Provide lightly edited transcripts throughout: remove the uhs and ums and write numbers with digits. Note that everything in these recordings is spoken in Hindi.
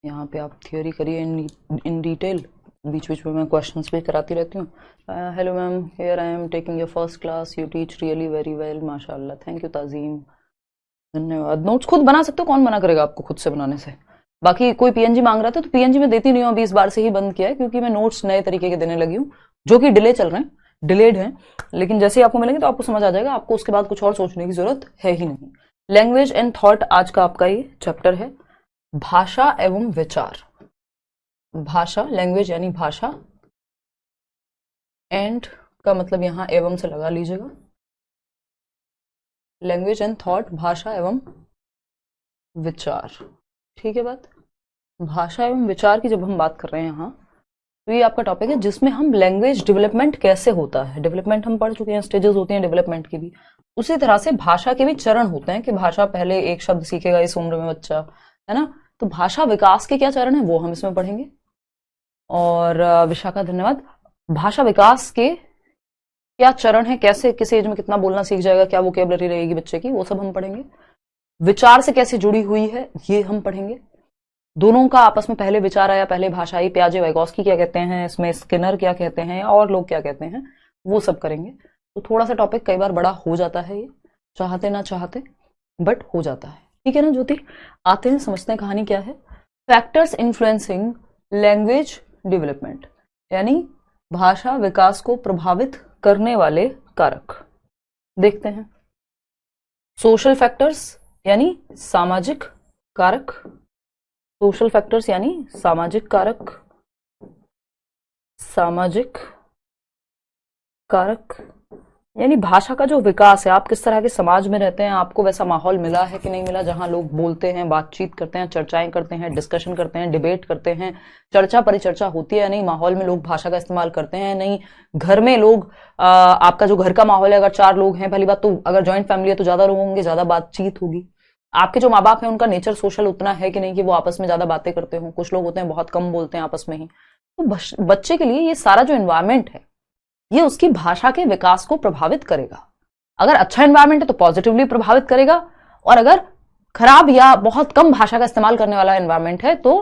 यहाँ पे आप थियोरी करिए इन डिटेल, बीच बीच में मैं क्वेश्चंस भी कराती रहती हूँ। Hello ma'am, here I am taking your first class, you teach really very well, माशाल्लाह, थैंक यू ताजीम, धन्यवाद। नोट्स खुद बना सकते हो, कौन मना करेगा आपको खुद से बनाने से। बाकी कोई पीएनजी मांग रहा था तो पीएनजी में देती नहीं हूँ, अभी इस बार से ही बंद किया है क्योंकि मैं नोट्स नए तरीके के देने लगी हूँ जो कि डिले चल रहे हैं, डिलेड हैं, लेकिन जैसे ही आपको मिलेंगे तो आपको समझ आ जाएगा, आपको उसके बाद कुछ और सोचने की जरूरत है ही नहीं। लैंग्वेज एंड थॉट आज का आपका ये चैप्टर है, भाषा एवं विचार। भाषा, लैंग्वेज यानी भाषा, एंड का मतलब यहां एवं से लगा लीजिएगा। लैंग्वेज एंड थॉट, भाषा एवं विचार, ठीक है बात। भाषा एवं विचार की जब हम बात कर रहे हैं यहाँ, तो ये आपका टॉपिक है जिसमें हम लैंग्वेज डेवलपमेंट कैसे होता है, डेवलपमेंट हम पढ़ चुके हैं, स्टेजेस होती हैं डेवलपमेंट की भी, उसी तरह से भाषा के भी चरण होते हैं कि भाषा पहले एक शब्द सीखेगा इस उम्र में बच्चा, है ना। तो भाषा विकास के क्या चरण है वो हम इसमें पढ़ेंगे। और विशाखा धन्यवाद। भाषा विकास के क्या चरण है, कैसे किस एज में कितना बोलना सीख जाएगा, क्या वोकेबलरी रहेगी बच्चे की, वो सब हम पढ़ेंगे। विचार से कैसे जुड़ी हुई है ये हम पढ़ेंगे। दोनों का आपस में पहले विचार आया, पहले भाषा आई, पियाजे वाइगोस्की क्या कहते हैं, इसमें स्किनर क्या कहते हैं और लोग क्या कहते हैं, वो सब करेंगे। तो थोड़ा सा टॉपिक कई बार बड़ा हो जाता है, ये चाहते ना चाहते बट हो जाता है, ठीक है ना ज्योति। आते हैं, समझते हैं कहानी क्या है। फैक्टर्स इन्फ्लुएंसिंग लैंग्वेज डेवलपमेंट, यानी भाषा विकास को प्रभावित करने वाले कारक देखते हैं। सोशल फैक्टर्स यानी सामाजिक कारक, सोशल फैक्टर्स यानी सामाजिक कारक, सामाजिक कारक यानी भाषा का जो विकास है, आप किस तरह के समाज में रहते हैं, आपको वैसा माहौल मिला है कि नहीं मिला जहां लोग बोलते हैं, बातचीत करते हैं, चर्चाएं करते हैं, डिस्कशन करते हैं, डिबेट करते हैं, चर्चा परिचर्चा होती है या नहीं, माहौल में लोग भाषा का इस्तेमाल करते हैं नहीं, घर में लोग आपका जो घर का माहौल है, अगर 4 लोग हैं, पहली बात तो अगर ज्वाइंट फैमिली है तो ज्यादा लोग होंगे, ज्यादा बातचीत होगी। आपके जो माँ बाप हैं उनका नेचर सोशल उतना है कि नहीं कि वो आपस में ज्यादा बातें करते हो, कुछ लोग होते हैं बहुत कम बोलते हैं आपस में ही। तो बच्चे के लिए ये सारा जो एनवायरमेंट है ये उसकी भाषा के विकास को प्रभावित करेगा। अगर अच्छा एनवायरमेंट है तो पॉजिटिवली प्रभावित करेगा, और अगर खराब या बहुत कम भाषा का इस्तेमाल करने वाला एनवायरमेंट है तो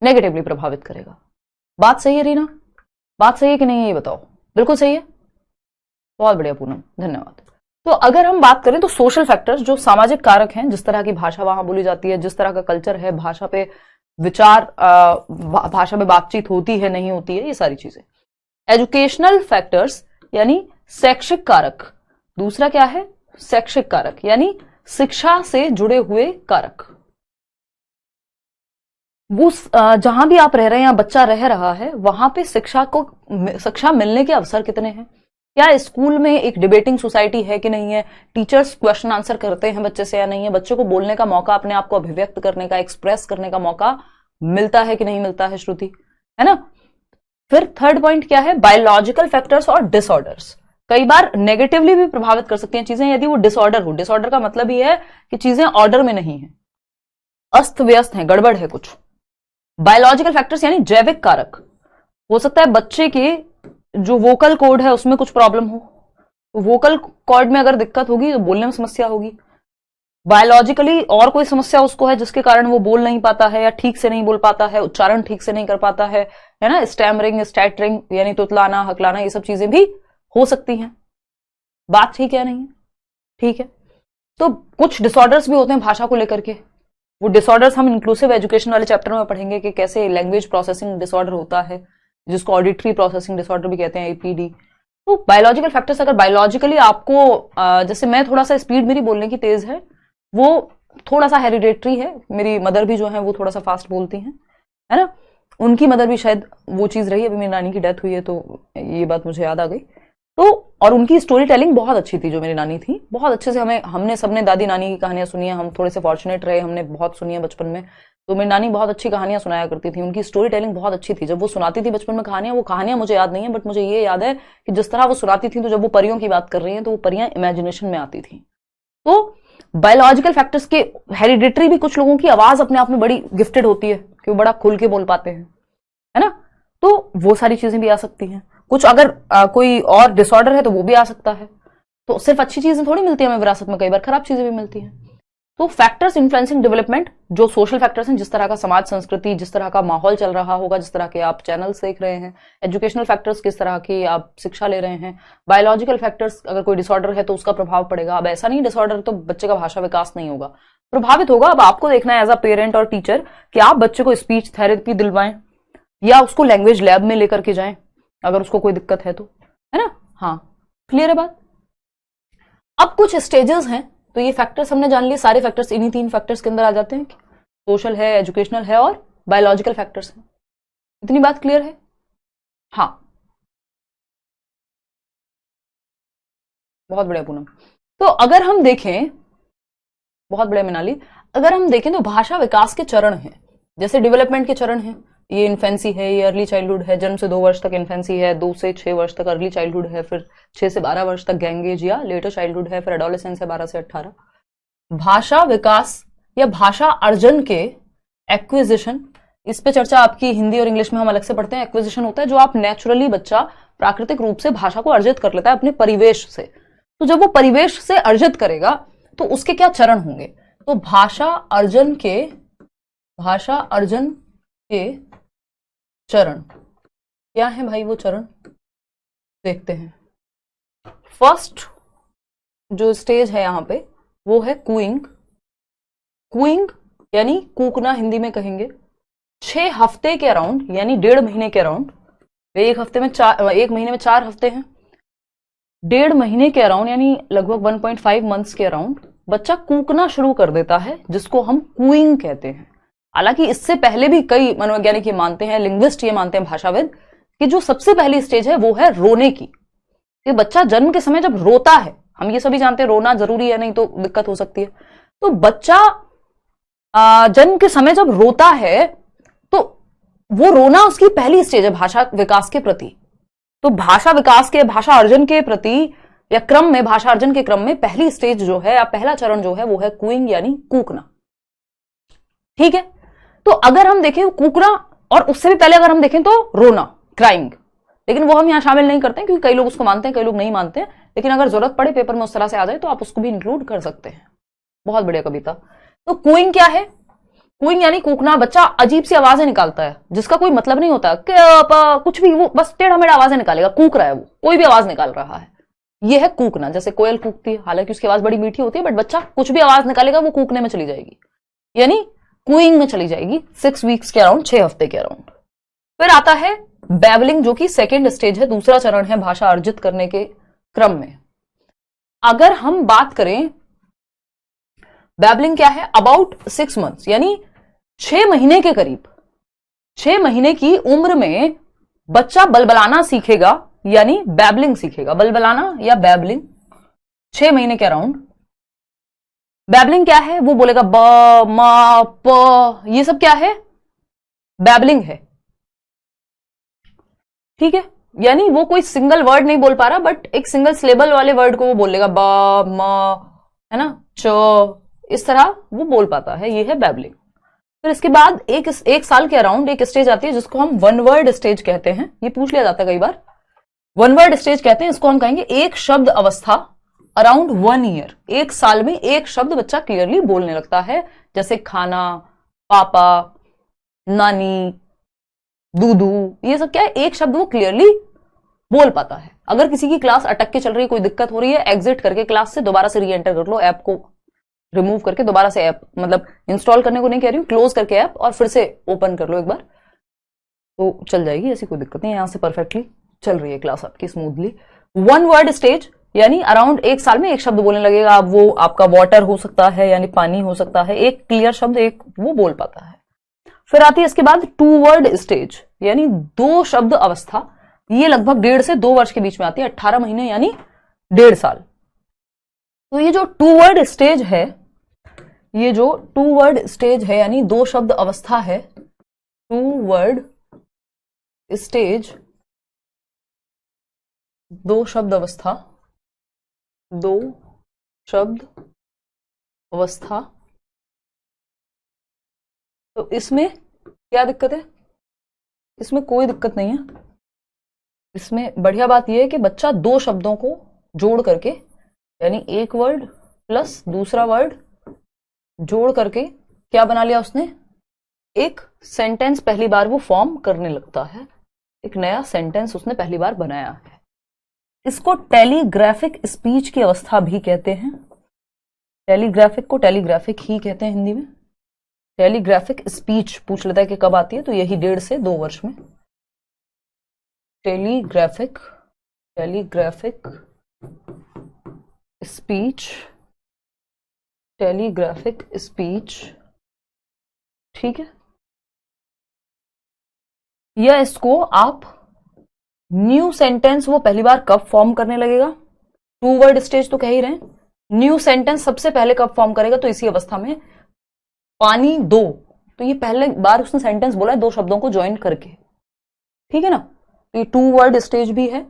नेगेटिवली प्रभावित करेगा। बात सही है रीना, बात सही है कि नहीं है ये बताओ। बिल्कुल सही है, बहुत बढ़िया पूनम, धन्यवाद। तो अगर हम बात करें तो सोशल फैक्टर्स जो सामाजिक कारक हैं, जिस तरह की भाषा वहां बोली जाती है, जिस तरह का कल्चर है, भाषा पे विचार, भाषा में बातचीत होती है नहीं होती है, ये सारी चीजें। एजुकेशनल फैक्टर्स यानी शैक्षिक कारक, दूसरा क्या है, शैक्षिक कारक यानी शिक्षा से जुड़े हुए कारक। वो जहां भी आप रह रहे हैं या बच्चा रह रहा है वहां पे शिक्षा मिलने के अवसर कितने हैं, क्या स्कूल में एक डिबेटिंग सोसाइटी है कि नहीं है, टीचर्स क्वेश्चन आंसर करते हैं बच्चे से या नहीं है, बच्चे को बोलने का मौका, अपने आप को अभिव्यक्त करने का, एक्सप्रेस करने का मौका मिलता है कि नहीं मिलता है श्रुति, है ना। फिर थर्ड पॉइंट क्या है, बायोलॉजिकल फैक्टर्स और डिसऑर्डर्स। कई बार नेगेटिवली भी प्रभावित कर सकती हैं चीजें यदि वो डिसऑर्डर हो। डिसऑर्डर का मतलब ही है कि चीजें ऑर्डर में नहीं है, अस्त व्यस्त है, गड़बड़ है कुछ। बायोलॉजिकल फैक्टर्स यानी जैविक कारक, हो सकता है बच्चे के जो वोकल कॉर्ड है उसमें कुछ प्रॉब्लम हो, वोकल कॉर्ड में अगर दिक्कत होगी तो बोलने में समस्या होगी। बायोलॉजिकली और कोई समस्या उसको है जिसके कारण वो बोल नहीं पाता है या ठीक से नहीं बोल पाता है, उच्चारण ठीक से नहीं कर पाता है ना, स्टैमरिंग, स्टैटरिंग यानी तुतलाना, हकलाना, ये सब चीजें भी हो सकती हैं। बात ठीक है नहीं है, ठीक है। तो कुछ डिसऑर्डर्स भी होते हैं भाषा को लेकर के, वो डिसऑर्डर्स हम इंक्लूसिव एजुकेशन वाले चैप्टर में पढ़ेंगे कि कैसे लैंग्वेज प्रोसेसिंग डिसऑर्डर होता है, जिसको ऑडिटरी प्रोसेसिंग डिसऑर्डर भी कहते हैं, एपीडी। तो बायोलॉजिकल फैक्टर्स, अगर बायोलॉजिकली आपको जैसे मैं थोड़ा सा स्पीड मेरी बोलने की तेज है, वो थोड़ा सा हेरिडेटरी है, मेरी मदर भी जो है वो थोड़ा सा फास्ट बोलती हैं, है ना, उनकी मदर भी शायद वो चीज रही, अभी मेरी नानी की डेथ हुई है तो ये बात मुझे याद आ गई। तो और उनकी स्टोरी टेलिंग बहुत अच्छी थी, जो मेरी नानी थी, बहुत अच्छे से हमने सबने दादी नानी की कहानियां सुनी है, हम थोड़े से फॉर्चुनेट रहे, हमने बहुत सुनी है बचपन में। तो मेरी नानी बहुत अच्छी कहानियां सुनाया करती थी, उनकी स्टोरी टेलिंग बहुत अच्छी थी। जब वो सुनाती थी बचपन में कहानियां, वो कहानियां मुझे याद नहीं है बट मुझे ये याद है कि जिस तरह वो सुनाती थी, तो जब वो परियों की बात कर रही है तो वो परियां इमेजिनेशन में आती थी। तो बायोलॉजिकल फैक्टर्स के हेरिडिटरी भी, कुछ लोगों की आवाज अपने आप में बड़ी गिफ्टेड होती है कि वो बड़ा खुल के बोल पाते हैं, है ना, तो वो सारी चीजें भी आ सकती हैं। कुछ अगर कोई और डिसऑर्डर है तो वो भी आ सकता है। तो सिर्फ अच्छी चीजें थोड़ी मिलती है हमें विरासत में, कई बार खराब चीजें भी मिलती हैं। तो फैक्टर्स इन्फ्लुएंसिंग डेवलपमेंट, जो सोशल फैक्टर्स हैं, जिस तरह का समाज संस्कृति, जिस तरह का माहौल चल रहा होगा, जिस तरह के आप चैनल्स देख रहे हैं, एजुकेशनल फैक्टर्स, किस तरह की आप शिक्षा ले रहे हैं, बायोलॉजिकल फैक्टर्स, अगर कोई डिसऑर्डर है तो उसका प्रभाव पड़ेगा। अब ऐसा नहीं डिसऑर्डर तो बच्चे का भाषा विकास नहीं होगा, प्रभावित होगा। अब आपको देखना है एज अ पेरेंट और टीचर कि आप बच्चे को स्पीच थेरेपी दिलवाएं या उसको लैंग्वेज लैब में लेकर के जाएं अगर उसको कोई दिक्कत है तो, है ना। हाँ, क्लियर है बात। अब कुछ स्टेजेस हैं, तो ये फैक्टर्स हमने जान लिए, सारे फैक्टर्स इन्हीं 3 फैक्टर्स के अंदर आ जाते हैं, सोशल है, एजुकेशनल है और बायोलॉजिकल फैक्टर्स हैं। इतनी बात क्लियर है। हाँ, बहुत बढ़िया पूनम। तो अगर हम देखें, बहुत बढ़िया मिनाली, अगर हम देखें तो भाषा विकास के चरण हैं, जैसे डेवलपमेंट के चरण हैं, ये इन्फेंसी है, ये अर्ली चाइल्डहुड है, जन्म से 2 वर्ष तक इन्फेंसी है, 2 से 6 वर्ष तक अर्ली चाइल्डहुड है, फिर 6 से 12 वर्ष तक गैंगेज या लेटर चाइल्डहुड है, फिर एडोलेसेंस है 12 से 18। भाषा विकास या भाषा अर्जन के एक्विजिशन, इस पे चर्चा आपकी हिंदी और इंग्लिश में हम अलग से पढ़ते हैं। एक्विजिशन होता है जो आप नेचुरली बच्चा प्राकृतिक रूप से भाषा को अर्जित कर लेता है अपने परिवेश से। तो जब वो परिवेश से अर्जित करेगा तो उसके क्या चरण होंगे, तो भाषा अर्जन के चरण क्या है भाई, वो चरण देखते हैं। फर्स्ट जो स्टेज है यहां पे वो है कूइंग। कूइंग यानी कूकना हिंदी में कहेंगे। 6 हफ्ते के अराउंड यानी 1.5 महीने के अराउंड, एक महीने में 4 हफ्ते हैं, 1.5 महीने के अराउंड यानी लगभग 1.5 मंथ्स के अराउंड बच्चा कूकना शुरू कर देता है, जिसको हम कूइंग कहते हैं। हालांकि इससे पहले भी कई मनोवैज्ञानिक ये मानते हैं, लिंग्विस्ट ये मानते हैं, भाषाविद, कि जो सबसे पहली स्टेज है वो है रोने की। कि बच्चा जन्म के समय जब रोता है, हम ये सभी जानते हैं रोना जरूरी है, नहीं तो दिक्कत हो सकती है। तो बच्चा जन्म के समय जब रोता है तो वो रोना उसकी पहली स्टेज है भाषा विकास के प्रति। तो भाषा विकास के, भाषा अर्जन के प्रति या क्रम में, भाषा अर्जन के क्रम में पहली स्टेज जो है या पहला चरण जो है वो है कूइंग यानी कूकना। ठीक है, तो अगर हम देखें कूकना, और उससे भी पहले अगर हम देखें तो रोना, क्राइंग, लेकिन वो हम यहां शामिल नहीं करते हैं क्योंकि कई लोग उसको मानते हैं, कई लोग नहीं मानते हैं, लेकिन अगर जरूरत पड़े पेपर में उस तरह से आ जाए तो आप उसको भी इंक्लूड कर सकते हैं। बहुत बढ़िया कविता। तो कूइंग क्या है, कूइंग यानी कूकना। बच्चा अजीब सी आवाजें निकालता है जिसका कोई मतलब नहीं होता, कुछ भी, वो बस टेढ़ा मेढ़ा आवाजें निकालेगा, कूक रहा है, वो कोई भी आवाज निकाल रहा है, ये है कूकना। जैसे कोयल कूकती है, हालांकि उसकी आवाज बड़ी मीठी होती है, बट बच्चा कुछ भी आवाज निकालेगा वो कूकने में चली जाएगी, यानी कूइंग में चली जाएगी 6 वीक्स के अराउंड, 6 हफ्ते के अराउंड। फिर आता है बैबलिंग, जो कि सेकेंड स्टेज है, दूसरा चरण है भाषा अर्जित करने के क्रम में। अगर हम बात करें बैबलिंग क्या है, अबाउट 6 मंथ्स यानी 6 महीने के करीब, 6 महीने की उम्र में बच्चा बलबलाना सीखेगा, यानी बैबलिंग सीखेगा। बलबलाना या बैबलिंग 6 महीने के अराउंड। बैबलिंग क्या है, वो बोलेगा ब, म, प, ये सब क्या है, बैबलिंग है। ठीक है, यानी वो कोई सिंगल वर्ड नहीं बोल पा रहा, बट एक सिंगल सिलेबल वाले वर्ड को वो बोल लेगा, ब, म, है ना, च, इस तरह वो बोल पाता है, ये है बैबलिंग। फिर इसके बाद एक साल के अराउंड एक स्टेज आती है जिसको हम 1 वर्ड स्टेज कहते हैं। ये पूछ लिया जाता है कई बार, 1 वर्ड स्टेज कहते हैं इसको। हम कहेंगे एक शब्द अवस्था अराउंड 1 ईयर। 1 साल में एक शब्द बच्चा क्लियरली बोलने लगता है, जैसे खाना, पापा, नानी, दूधू, ये सब क्या है, एक शब्द वो क्लियरली बोल पाता है। अगर किसी की क्लास अटक के चल रही है, कोई दिक्कत हो रही है, एग्जिट करके क्लास से दोबारा से री एंटर कर लो, ऐप को रिमूव करके दोबारा से ऐप, मतलब इंस्टॉल करने को नहीं कह रही हूं, क्लोज करके ऐप और फिर से ओपन कर लो एक बार, तो चल जाएगी, ऐसी कोई दिक्कत नहीं। यहां से परफेक्टली चल रही है क्लास आपकी स्मूथली। 1 वर्ड स्टेज यानी अराउंड 1 साल में एक शब्द बोलने लगेगा। अब वो आपका वाटर हो सकता है, यानी पानी हो सकता है, एक क्लियर शब्द एक वो बोल पाता है। फिर आती है इसके बाद 2 वर्ड स्टेज यानी 2 शब्द अवस्था। ये लगभग 1.5 से 2 वर्ष के बीच में आती है, 18 महीने यानी 1.5 साल। तो ये जो 2 वर्ड स्टेज है, ये जो 2 वर्ड स्टेज है यानी 2 शब्द अवस्था है, 2 वर्ड स्टेज, 2 शब्द अवस्था, 2 शब्द अवस्था। तो इसमें क्या दिक्कत है, इसमें कोई दिक्कत नहीं है। इसमें बढ़िया बात यह है कि बच्चा 2 शब्दों को जोड़ करके, यानी एक वर्ड प्लस दूसरा वर्ड जोड़ करके क्या बना लिया उसने, एक सेंटेंस पहली बार वो फॉर्म करने लगता है, एक नया सेंटेंस उसने पहली बार बनाया है। इसको टेलीग्राफिक स्पीच की अवस्था भी कहते हैं। टेलीग्राफिक को टेलीग्राफिक ही कहते हैं हिंदी में। टेलीग्राफिक स्पीच पूछ लेता है कि कब आती है, तो यही 1.5 से 2 वर्ष में। टेलीग्राफिक स्पीच, टेलीग्राफिक स्पीच, ठीक है। या इसको आप न्यू सेंटेंस वो पहली बार कब फॉर्म करने लगेगा, 2 वर्ड स्टेज तो कह ही रहे हैं। न्यू सेंटेंस सबसे पहले कब फॉर्म करेगा, तो इसी अवस्था में, पानी दो, तो ये पहले बार उसने सेंटेंस बोला है 2 शब्दों को ज्वाइन करके, ठीक है ना। तो ये 2 वर्ड स्टेज भी है।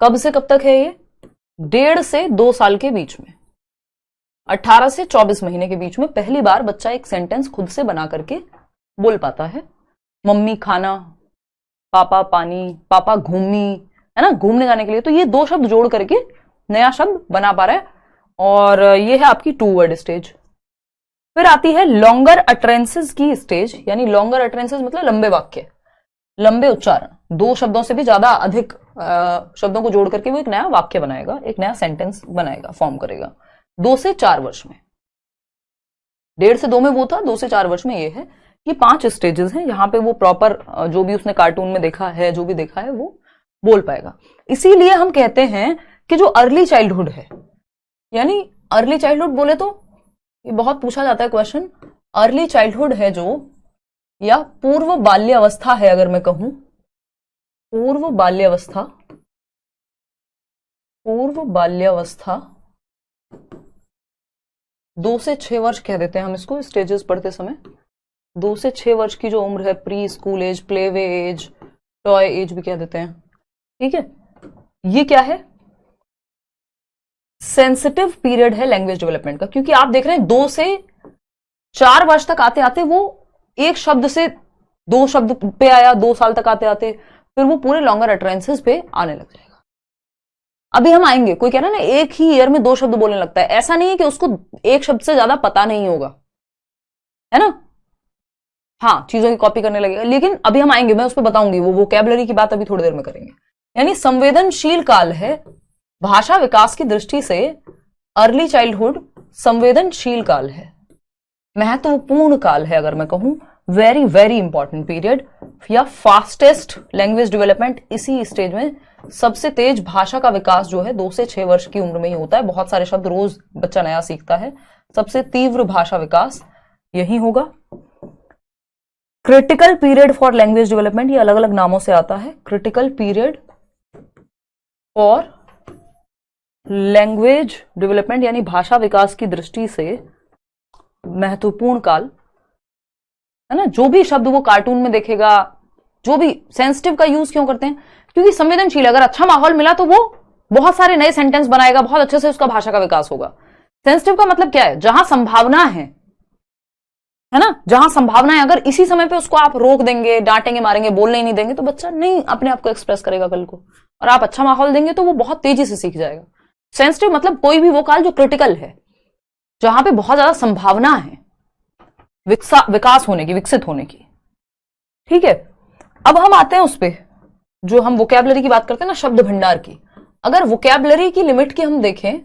कब से कब तक है ये, 1.5 से 2 साल के बीच में, 18 से 24 महीने के बीच में पहली बार बच्चा एक सेंटेंस खुद से बना करके बोल पाता है। मम्मी खाना, पापा पानी, पापा घूमनी, है ना, घूमने जाने के लिए। तो ये 2 शब्द जोड़ करके नया शब्द बना पा रहा है, और ये है आपकी 2 वर्ड स्टेज। फिर आती है लॉन्गर अटरेंसेस की स्टेज, यानी लॉन्गर अटरेंसेस मतलब लंबे वाक्य, लंबे उच्चारण, 2 शब्दों से भी ज्यादा अधिक शब्दों को जोड़ करके वो एक नया वाक्य बनाएगा, एक नया सेंटेंस बनाएगा, फॉर्म करेगा। 2 से 4 वर्ष में, 1.5 से 2 में वो था, 2 से 4 वर्ष में ये है। ये 5 स्टेजेस हैं, यहाँ पे वो प्रॉपर जो भी उसने कार्टून में देखा है, जो भी देखा है, वो बोल पाएगा। इसीलिए हम कहते हैं कि जो अर्ली चाइल्डहुड है, यानी अर्ली चाइल्डहुड बोले तो ये बहुत पूछा जाता है क्वेश्चन, अर्ली चाइल्डहुड है जो, या पूर्व बाल्यावस्था है, अगर मैं कहूं पूर्व बाल्यावस्था, 2 से 6 वर्ष कह देते हैं हम इसको स्टेजेस पढ़ते समय। 2 से 6 वर्ष की जो उम्र है, pre school age, playway age, toy age भी कह देते हैं, ठीक है। ये क्या है, सेंसिटिव पीरियड है लैंग्वेज डेवलपमेंट का, क्योंकि आप देख रहे हैं 2 से 4 वर्ष तक आते आते वो एक शब्द से 2 शब्द पे आया, 2 साल तक आते आते फिर वो पूरे लॉन्गर अटरेंसेस पे आने लग जाएगा। अभी हम आएंगे, कोई कह रहा है ना एक ही ईयर में 2 शब्द बोलने लगता है, ऐसा नहीं है कि उसको एक शब्द से ज्यादा पता नहीं होगा, है ना, हाँ, चीजों की कॉपी करने लगेगा। लेकिन अभी हम आएंगे, मैं उस पर बताऊंगी, वो वोकैबुलरी की बात अभी थोड़ी देर में करेंगे। यानी संवेदनशील काल है भाषा विकास की दृष्टि से, अर्ली चाइल्डहुड संवेदनशील काल है, महत्वपूर्ण काल है, अगर मैं कहूं वेरी वेरी इंपॉर्टेंट पीरियड, या फास्टेस्ट लैंग्वेज डेवलपमेंट इसी स्टेज में, सबसे तेज भाषा का विकास जो है 2 से 6 वर्ष की उम्र में ही होता है। बहुत सारे शब्द रोज बच्चा नया सीखता है, सबसे तीव्र भाषा विकास यही होगा। Critical period for language development, ये अलग अलग नामों से आता है। Critical period for language development यानी भाषा विकास की दृष्टि से महत्वपूर्ण काल, है ना। जो भी शब्द वो कार्टून में देखेगा, जो भी सेंसिटिव का यूज क्यों करते हैं, क्योंकि संवेदनशील, अगर अच्छा माहौल मिला तो वो बहुत सारे नए सेंटेंस बनाएगा, बहुत अच्छे से उसका भाषा का विकास होगा। सेंसिटिव का मतलब क्या है, जहां संभावना है ना, जहां संभावना है, अगर इसी समय पे उसको आप रोक देंगे, डांटेंगे, मारेंगे, बोलने ही नहीं देंगे, तो बच्चा नहीं अपने आप को एक्सप्रेस करेगा कल को। और आप अच्छा माहौल देंगे तो वो बहुत तेजी से सीख जाएगा। सेंसिटिव मतलब कोई भी वो काल जो क्रिटिकल है, जहां पे बहुत ज्यादा संभावना है विकास होने की, विकसित होने की, ठीक है। अब हम आते हैं उस पे जो हम वोकैबुलरी की बात करते हैं ना, शब्द भंडार की। अगर वोकैबुलरी की लिमिट की हम देखें,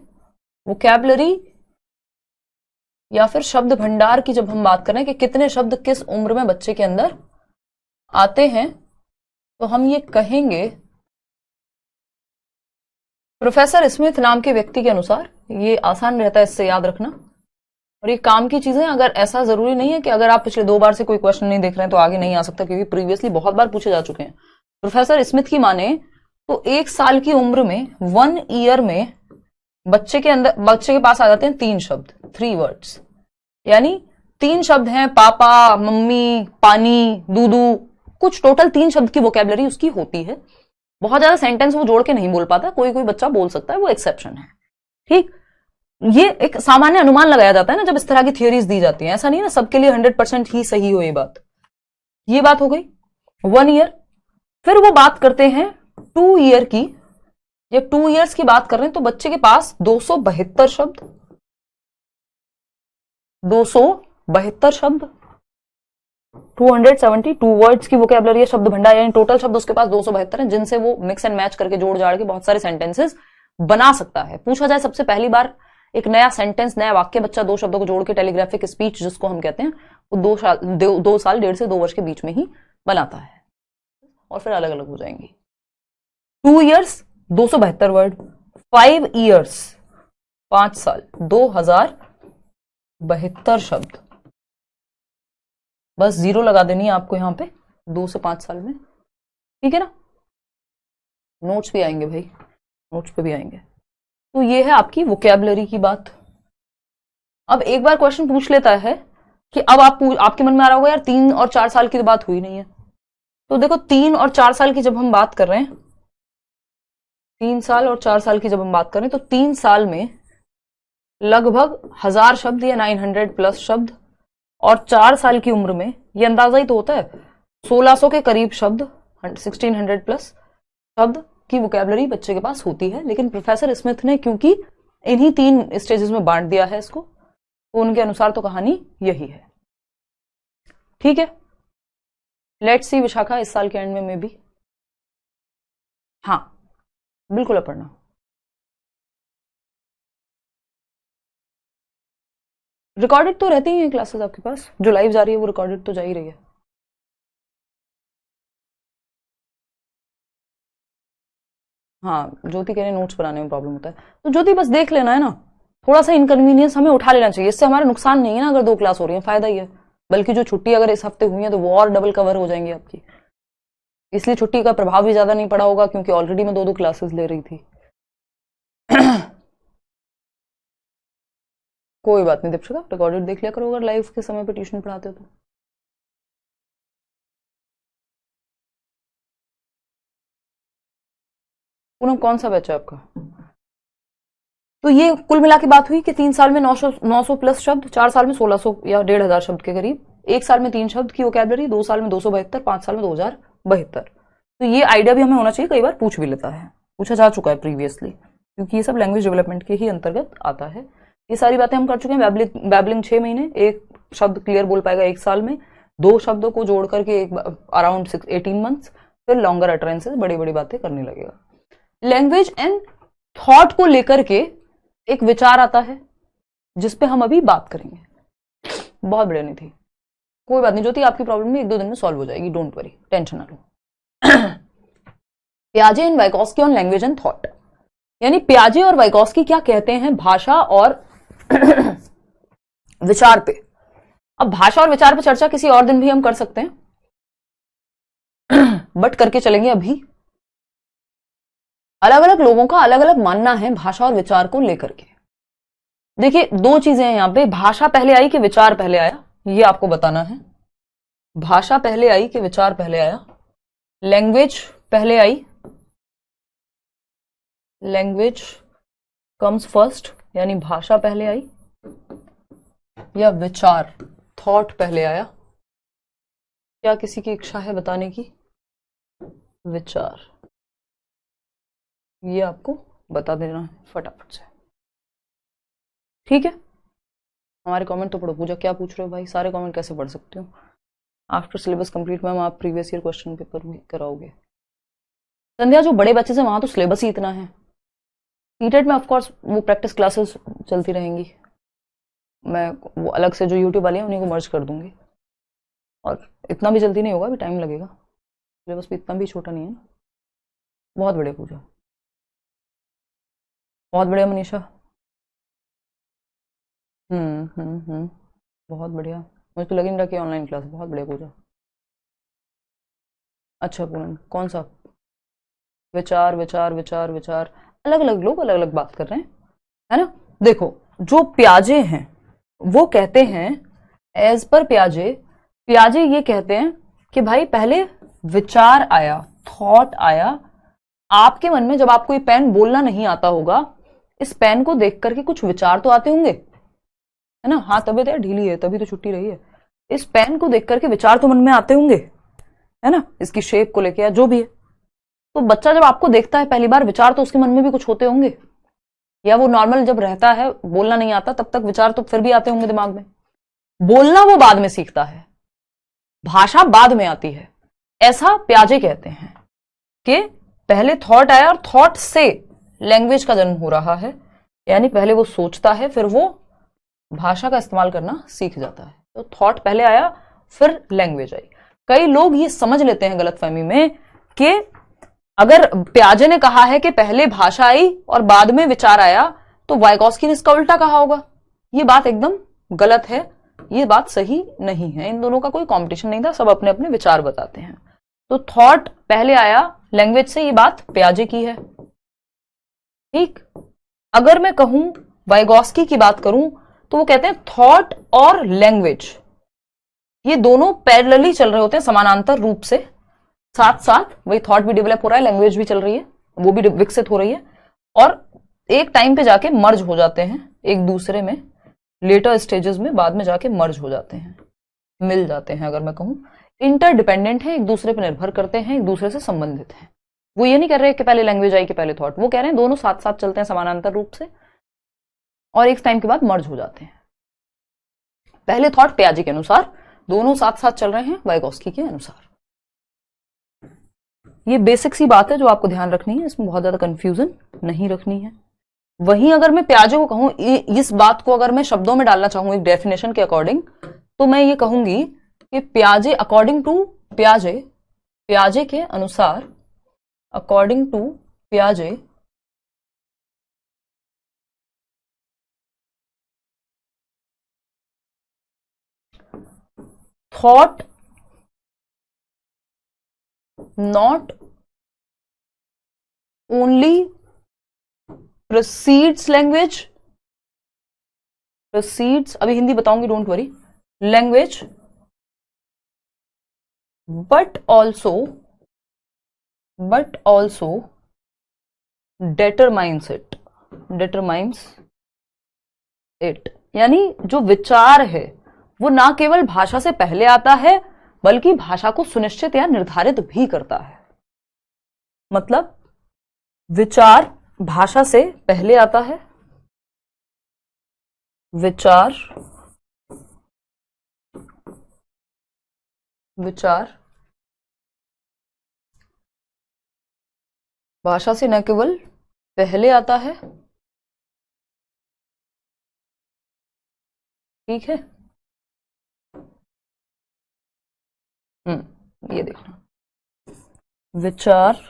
वोकैबुलरी या फिर शब्द भंडार की जब हम बात करें कि कितने शब्द किस उम्र में बच्चे के अंदर आते हैं, तो हम ये कहेंगे प्रोफेसर स्मिथ नाम के व्यक्ति के अनुसार, ये आसान रहता है इससे याद रखना, और ये काम की चीजें। अगर ऐसा जरूरी नहीं है कि अगर आप पिछले 2 बार से कोई क्वेश्चन नहीं देख रहे हैं तो आगे नहीं आ सकता, क्योंकि प्रीवियसली बहुत बार पूछे जा चुके हैं। प्रोफेसर स्मिथ की माने तो 1 साल की उम्र में, 1 ईयर में बच्चे के पास आ जाते हैं 3 शब्द, 3 वर्ड्स। यानी 3 शब्द हैं, पापा, मम्मी, पानी, दूधू, कुछ टोटल 3 शब्द की वोकैबुलरी उसकी होती है। बहुत ज्यादा सेंटेंस वो जोड़ के नहीं बोल पाता, कोई कोई बच्चा बोल सकता है, वो एक्सेप्शन है, ठीक। ये एक सामान्य अनुमान लगाया जाता है ना जब इस तरह की थियोरीज दी जाती हैं, ऐसा नहीं है ना सबके लिए 100% ही सही हो। ये बात हो गई 1 ईयर। फिर वो बात करते हैं 2 ईयर की। जब 2 ईयर्स की बात कर रहे हैं तो बच्चे के पास 272 शब्द, 272 शब्द, 272 वर्ड्स की वोकैबुलरी है, शब्द भंडार, यानी टोटल शब्द उसके पास 272 हैं, जिनसे वो मिक्स एंड मैच करके जोड़ जाड़ के बहुत सारे सेंटेंसेस बना सकता है। पूछा जाए सबसे पहली बार एक नया सेंटेंस, नया वाक्य बच्चा 2 शब्दों को जोड़ के टेलीग्राफिक स्पीच जिसको हम कहते हैं, वो 2 साल 1.5 से 2 वर्ष के बीच में ही बनाता है, और फिर अलग अलग हो जाएंगी। 2 years 272 वर्ड, 5 years 5 साल 2072 शब्द। बस 0 लगा देनी है आपको यहां पे 2 से 5 साल में, ठीक है ना। नोट्स भी आएंगे भाई, नोट्स पे भी आएंगे। तो ये है आपकी वोकैबुलरी की बात। अब एक बार क्वेश्चन पूछ लेता है कि अब आपके मन में आ रहा होगा यार 3 और 4 साल की तो बात हुई नहीं है। तो देखो 3 और 4 साल की जब हम बात कर रहे हैं, 3 साल और 4 साल की जब हम बात करें, तो 3 साल में लगभग 1000 शब्द या 900 प्लस शब्द, और 4 साल की उम्र में ये अंदाजा ही तो होता है 1600 के करीब शब्द, 1600 प्लस शब्द की वोकैबुलरी बच्चे के पास होती है। लेकिन प्रोफेसर स्मिथ ने क्योंकि इन्हीं 3 स्टेजेस में बांट दिया है इसको, तो उनके अनुसार तो कहानी यही है, ठीक है। लेट्स सी विशाखा इस साल के एंड में भी, हाँ बिल्कुल अपर्णा। रिकॉर्डेड तो रहती है क्लासेस आपके पास, जो लाइव जा रही है वो रिकॉर्डेड तो जा ही रही है। हाँ ज्योति कह रहे नोट्स बनाने में प्रॉब्लम होता है, तो ज्योति बस देख लेना है ना, थोड़ा सा इनकन्वीनियंस हमें उठा लेना चाहिए, इससे हमारा नुकसान नहीं है ना। अगर 2 क्लास हो रही है फायदा ही है, बल्कि जो छुट्टी अगर इस हफ्ते हुई है तो वो और डबल कवर हो जाएंगी आपकी, इसलिए छुट्टी का प्रभाव भी ज्यादा नहीं पड़ा होगा, क्योंकि ऑलरेडी मैं 2 क्लासेस ले रही थी। कोई बात नहीं दीक्षिता, रिकॉर्डेड देख लिया करो अगर लाइव के समय पे ट्यूशन पढ़ाते हो तो। पूनम कौन सा बैच है आपका? तो ये कुल मिला के बात हुई कि 3 साल में 900 प्लस शब्द, 4 साल में 1600 या 1500 शब्द के करीब, 1 साल में 3 शब्द की वोकैबुलरी, 2 साल में 272, 5 साल में 2072। तो ये आइडिया भी हमें होना चाहिए, कई बार पूछ भी लेता है, पूछा जा चुका है प्रीवियसली, क्योंकि ये सब लैंग्वेज डेवलपमेंट के ही अंतर्गत आता है। ये सारी बातें हम कर चुके हैं। बैबलिंग 6 महीने, 1 शब्द क्लियर बोल पाएगा 1 साल में, 2 शब्दों को जोड़ करके अराउंड 18 मंथ्स, फिर लॉन्गर अटरेंसेस, बड़ी बड़ी बातें करने लगेगा। लैंग्वेज एंड थॉट को लेकर के एक विचार आता है जिसपे हम अभी बात करेंगे। बहुत बढ़िया नहीं थी, कोई बात नहीं ज्योति, आपकी प्रॉब्लम भी 1-2 दिन में सॉल्व हो जाएगी, डोंट वरी, टेंशन ना लो। पियाजे and Vygotsky on language and thought, यानी पियाजे और वाइगोस्की क्या कहते हैं भाषा और विचार पे। अब भाषा और विचार पे चर्चा किसी और दिन भी हम कर सकते हैं, बट करके चलेंगे अभी। अलग अलग लोगों का अलग अलग मानना है भाषा और विचार को लेकर के। देखिए 2 चीजें हैं यहां पे, भाषा पहले आई कि विचार पहले आया, ये आपको बताना है। भाषा पहले आई कि विचार पहले आया, लैंग्वेज पहले आई, लैंग्वेज कम्स फर्स्ट, यानी भाषा पहले आई, या विचार थॉट पहले आया। क्या किसी की इच्छा है बताने की? विचार, ये आपको बता देना है फटाफट से, ठीक है। हमारे कमेंट तो पढ़ो। पूजा क्या पूछ रहे हो भाई, सारे कमेंट कैसे पढ़ सकते हो? आफ्टर सिलेबस कंप्लीट मैम आप प्रीवियस ईयर क्वेश्चन पेपर भी कराओगे? संध्या जो बड़े बच्चे से वहां तो सिलेबस ही इतना है। सीटेट में ऑफकोर्स वो प्रैक्टिस क्लासेस चलती रहेंगी, मैं वो अलग से जो यूट्यूब वाले हैं उन्हीं को मर्ज कर दूंगी, और इतना भी जल्दी नहीं होगा, अभी टाइम लगेगा, सिलेबस भी इतना भी छोटा नहीं है ना। बहुत बढ़िया पूजा, बहुत बढ़िया मनीषा। बहुत बढ़िया, मुझे तो लग नहीं रहा कि ऑनलाइन क्लास। बहुत बढ़िया पूजा। अच्छा पूनम कौन सा? विचार विचार विचार विचार, अलग अलग लोग अलग अलग बात कर रहे हैं, है ना। देखो जो पियाजे हैं वो कहते हैं, एज पर पियाजे, पियाजे ये कहते हैं कि भाई पहले विचार आया, थॉट आया। आपके मन में जब आपको ये पेन बोलना नहीं आता होगा, इस पेन को देख करके कुछ विचार तो आते होंगे, है ना। हाँ तबीयत यार ढीली है, तभी तो छुट्टी रही है। इस पेन को देख करके विचार तो मन में आते होंगे, है ना, इसकी शेप को लेके या जो भी है। तो बच्चा जब आपको देखता है पहली बार, विचार तो उसके मन में भी कुछ होते होंगे, या वो नॉर्मल जब रहता है बोलना नहीं आता तब तक विचार तो फिर भी आते होंगे दिमाग में। बोलना वो बाद में सीखता है, भाषा बाद में आती है। ऐसा पियाजे कहते हैं कि पहले थॉट आया और थॉट से लैंग्वेज का जन्म हो रहा है, यानी पहले वो सोचता है फिर वो भाषा का इस्तेमाल करना सीख जाता है। तो थॉट पहले आया फिर लैंग्वेज आई। कई लोग ये समझ लेते हैं गलतफहमी में कि अगर पियाजे ने कहा है कि पहले भाषा आई और बाद में विचार आया, तो वाइगॉस्की ने इसका उल्टा कहा होगा। ये बात एकदम गलत है, ये बात सही नहीं है। इन दोनों का कोई कंपटीशन नहीं था, सब अपने अपने विचार बताते हैं। तो थॉट पहले आया लैंग्वेज से, ये बात पियाजे की है। ठीक, अगर मैं कहूं वाइगॉस्की की बात करूं तो वो कहते हैं थॉट और लैंग्वेज ये दोनों पैरेलली चल रहे होते हैं, समानांतर रूप से, साथ साथ वही थॉट भी डेवलप हो रहा है, लैंग्वेज भी चल रही है, वो भी विकसित हो रही है, और एक टाइम पे जाके मर्ज हो जाते हैं एक दूसरे में, लेटर स्टेजेस में बाद में जाके मर्ज हो जाते हैं, मिल जाते हैं। अगर मैं कहूं इंटरडिपेंडेंट है, एक दूसरे पर निर्भर करते हैं, एक दूसरे से संबंधित है। वो ये नहीं कर रहे कि पहले लैंग्वेज आई कि पहले थॉट, वो कह रहे हैं दोनों साथ साथ चलते हैं समानांतर रूप से और एक टाइम के बाद मर्ज हो जाते हैं। पहले थॉट पियाजे के अनुसार, दोनों साथ साथ चल रहे हैं वाइगॉस्की के अनुसार। ये बेसिक सी बात है जो आपको ध्यान रखनी है, इसमें बहुत ज्यादा कंफ्यूजन नहीं रखनी है। वहीं अगर मैं पियाजे को कहूं, इस बात को अगर मैं शब्दों में डालना चाहूं एक डेफिनेशन के अकॉर्डिंग, तो मैं ये कहूंगी कि पियाजे अकॉर्डिंग टू पियाजे, पियाजे के अनुसार, according to पियाजे, thought not only proceeds language, proceeds, अभी हिंदी बताऊंगी don't worry, language, but also determines it, यानी जो विचार है वो ना केवल भाषा से पहले आता है बल्कि भाषा को सुनिश्चित या निर्धारित भी करता है। मतलब विचार भाषा से पहले आता है, विचार भाषा से न केवल पहले आता है, ठीक है, ये देखना, विचार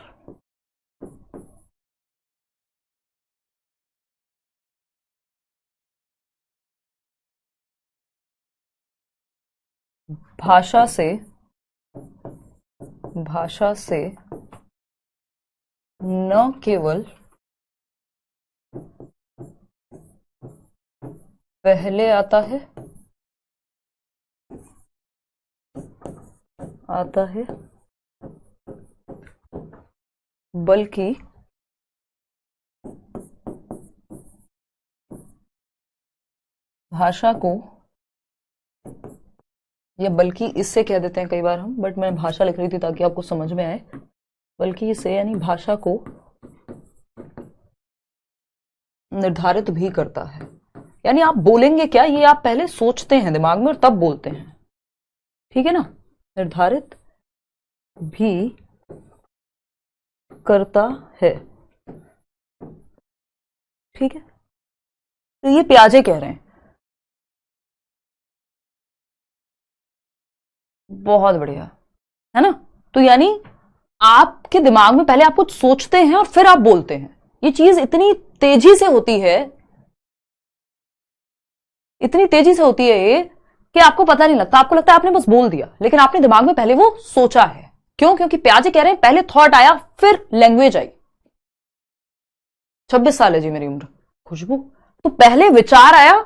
भाषा से न केवल पहले आता है बल्कि भाषा को, या बल्कि इससे कह देते हैं कई बार हम, बट मैं भाषा लिख रही थी ताकि आपको समझ में आए, बल्कि इसे यानी भाषा को निर्धारित भी करता है। यानी आप बोलेंगे क्या ये आप पहले सोचते हैं दिमाग में और तब बोलते हैं, ठीक है ना, निर्धारित भी करता है, ठीक है। तो ये पियाजे कह रहे हैं, बहुत बढ़िया है ना। तो यानी आपके दिमाग में पहले आप कुछ सोचते हैं और फिर आप बोलते हैं। ये चीज इतनी तेजी से होती है, इतनी तेजी से होती है ये कि आपको पता नहीं लगता, आपको लगता है आपने बस बोल दिया, लेकिन आपने दिमाग में पहले वो सोचा है। क्यों? क्योंकि पियाजे कह रहे हैं पहले थॉट आया फिर लैंग्वेज आई। 26 साल है जी मेरी उम्र, खुशबू। तो पहले विचार आया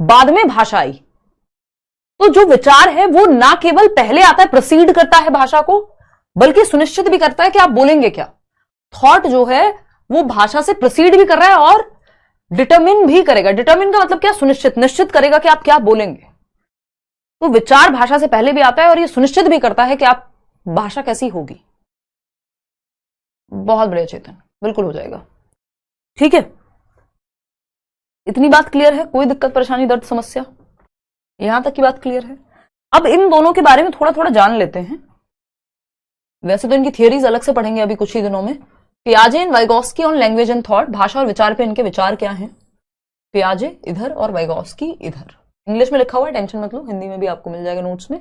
बाद में भाषा आई। तो जो विचार है वो ना केवल पहले आता है, प्रोसीड करता है भाषा को, बल्कि सुनिश्चित भी करता है कि आप बोलेंगे क्या। थॉट जो है वो भाषा से प्रोसीड भी कर रहा है और डिटरमिन भी करेगा। डिटरमिन का मतलब क्या? सुनिश्चित, निश्चित करेगा कि आप क्या बोलेंगे। तो विचार भाषा से पहले भी आता है और ये सुनिश्चित भी करता है कि आप भाषा कैसी होगी। बहुत बढ़िया चेतन, बिल्कुल हो जाएगा, ठीक है। इतनी बात क्लियर है? कोई दिक्कत, परेशानी, दर्द, समस्या? यहां तक की बात क्लियर है। अब इन दोनों के बारे में थोड़ा थोड़ा जान लेते हैं। वैसे तो इनकी थियरीज अलग से पढ़ेंगे अभी कुछ ही दिनों में। पियाजे and Vygotsky on language and thought, भाषा और विचार पे इनके विचार क्या हैं। पियाजे इधर और वाइगोस्की इधर। इंग्लिश में लिखा हुआ है, टेंशन मत लो, हिंदी में भी आपको मिल जाएगा नोट्स में,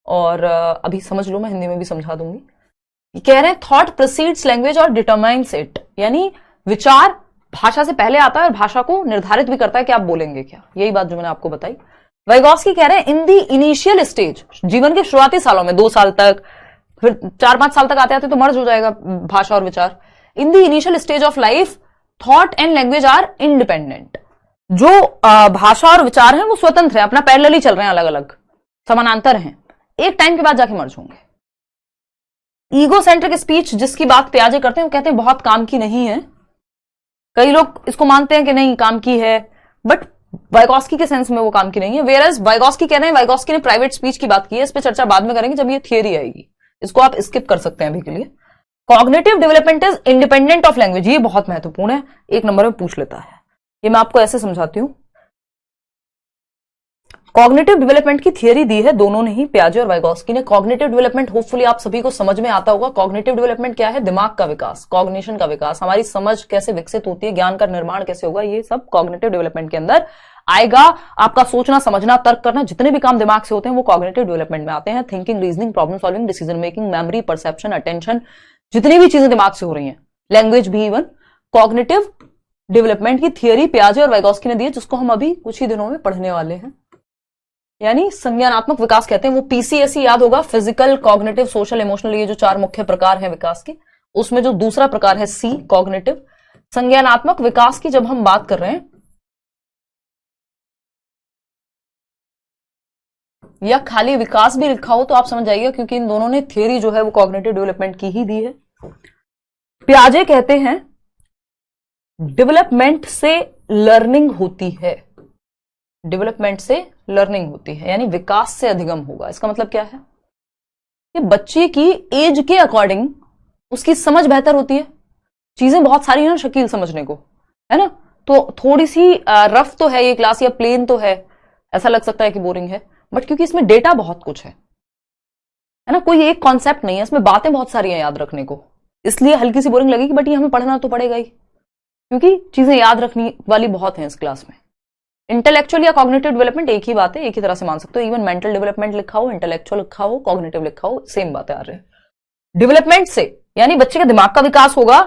और अभी समझ लो, मैं हिंदी में भी समझा दूंगी। कह रहे हैं थॉट प्रोसीड्स लैंग्वेज और डिटरमाइंस इट, यानी विचार भाषा से पहले आता है और भाषा को निर्धारित भी करता है कि आप बोलेंगे क्या। यही बात जो मैंने आपको बताई। वाइगोस्की कह रहे हैं इन दी इनिशियल स्टेज, जीवन के शुरुआती सालों में 2 साल तक, फिर 4-5 साल तक आते आते तो मर्ज हो जाएगा भाषा और विचार। In the initial stage of life thought and language are independent. जो भाषा और विचार हैं वो स्वतंत्र है, अपना पैरेलली चल रहे हैं, अलग अलग समानांतर हैं, एक टाइम के बाद जाके मर्ज होंगे। ईगोसेंट्रिक स्पीच जिसकी बात पियाजे करते हैं, वो कहते हैं बहुत काम की नहीं है। कई लोग इसको मानते हैं कि नहीं काम की है, बट वाइगोस्की के सेंस में वो काम की नहीं है। वेयरएज वाइगोस्की कह रहे हैं, वाइगोस्की ने प्राइवेट स्पीच की बात की है, इस पर चर्चा बाद में करेंगे जब ये थियरी आएगी, इसको आप स्किप कर सकते हैं अभी के लिए। Cognitive development is independent of language, ये बहुत महत्वपूर्ण है, 1 नंबर में पूछ लेता है। ये मैं आपको ऐसे समझाती हूं। कॉग्निटिव डेवलपमेंट की थियरी दी है दोनों ने ही, पियाजे और वाइगोस्की ने। कॉग्निटिव डेवलपमेंट होपफुली आप सभी को समझ में आता होगा। कॉग्निटिव डेवलपमेंट क्या है? दिमाग का विकास, कॉग्निशन का विकास, हमारी समझ कैसे विकसित होती है, ज्ञान का निर्माण कैसे होगा, ये सब कॉग्निटिव डेवलपमेंट के अंदर आएगा। आपका सोचना, समझना, तर्क करना, जितने भी काम दिमाग से होते हैं वो कॉग्निटिव डेवलपमेंट में आते हैं। Thinking, reasoning, problem solving, decision making, memory, perception, attention, जितनी भी चीजें दिमाग से हो रही हैं, लैंग्वेज भी इवन, कॉग्निटिव डेवलपमेंट की थियरी पियाजे और वाइगोस्की ने दी है, जिसको हम अभी कुछ ही दिनों में पढ़ने वाले हैं। यानी संज्ञानात्मक विकास कहते हैं, वो पीसीएसई याद होगा, फिजिकल, कॉग्निटिव, सोशल, इमोशनल, ये जो 4 मुख्य प्रकार हैं विकास के, उसमें जो दूसरा प्रकार है सी, कॉग्निटिव। संज्ञानात्मक विकास की जब हम बात कर रहे हैं, या खाली विकास भी लिखा हो तो आप समझ जाइएगा, क्योंकि इन दोनों ने थियरी जो है वो कॉग्निटिव डेवलपमेंट की ही दी है। पियाजे कहते हैं डेवलपमेंट से लर्निंग होती है, डेवलपमेंट से लर्निंग होती है, यानी विकास से अधिगम होगा। इसका मतलब क्या है कि बच्चे की एज के अकॉर्डिंग उसकी समझ बेहतर होती है। चीजें बहुत सारी हैं शकील समझने को, है ना, तो थोड़ी सी रफ तो है ये क्लास, या प्लेन तो है, ऐसा लग सकता है कि बोरिंग है, बट क्योंकि इसमें डेटा बहुत कुछ है ना, कोई एक कॉन्सेप्ट नहीं है, इसमें बातें बहुत सारी हैं याद रखने को, इसलिए हल्की सी बोरिंग लगेगी, बट ये हमें पढ़ना तो पड़ेगा ही, क्योंकि चीजें याद रखने वाली बहुत हैं इस क्लास में। इंटेलेक्चुअल या कॉग्निटिव डेवलपमेंट एक ही बात है, एक ही तरह से मान सकते हो। इवन मेंटल डेवलपमेंट लिखा हो, इंटेलेक्चुअल लिखा हो, कॉग्निटिव लिखा हो, सेम बातें आ रही है। डेवलपमेंट से यानी बच्चे के दिमाग का विकास होगा,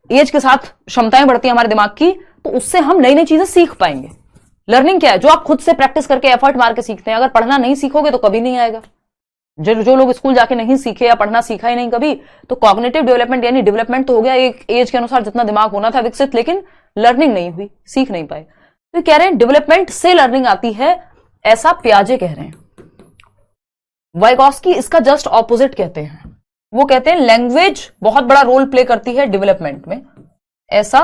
एज के साथ क्षमताएं बढ़ती हैं हमारे दिमाग की, तो उससे हम नई नई चीजें सीख पाएंगे। लर्निंग क्या है? जो आप खुद से प्रैक्टिस करके एफर्ट मार के सीखते हैं। अगर पढ़ना नहीं सीखोगे तो कभी नहीं आएगा। जो लोग स्कूल जाके नहीं सीखे या पढ़ना सीखा ही नहीं कभी, तो कॉग्निटिव डेवलपमेंट यानी डेवलपमेंट तो हो गया एक एज के अनुसार जितना दिमाग होना था विकसित, लेकिन लर्निंग नहीं हुई, सीख नहीं पाए। तो कह रहे हैं डेवलपमेंट से लर्निंग आती है, ऐसा पियाजे कह रहे हैं। वाइगोस्की इसका जस्ट ऑपोजिट कहते हैं, वो कहते हैं लैंग्वेज बहुत बड़ा रोल प्ले करती है डेवलपमेंट में, ऐसा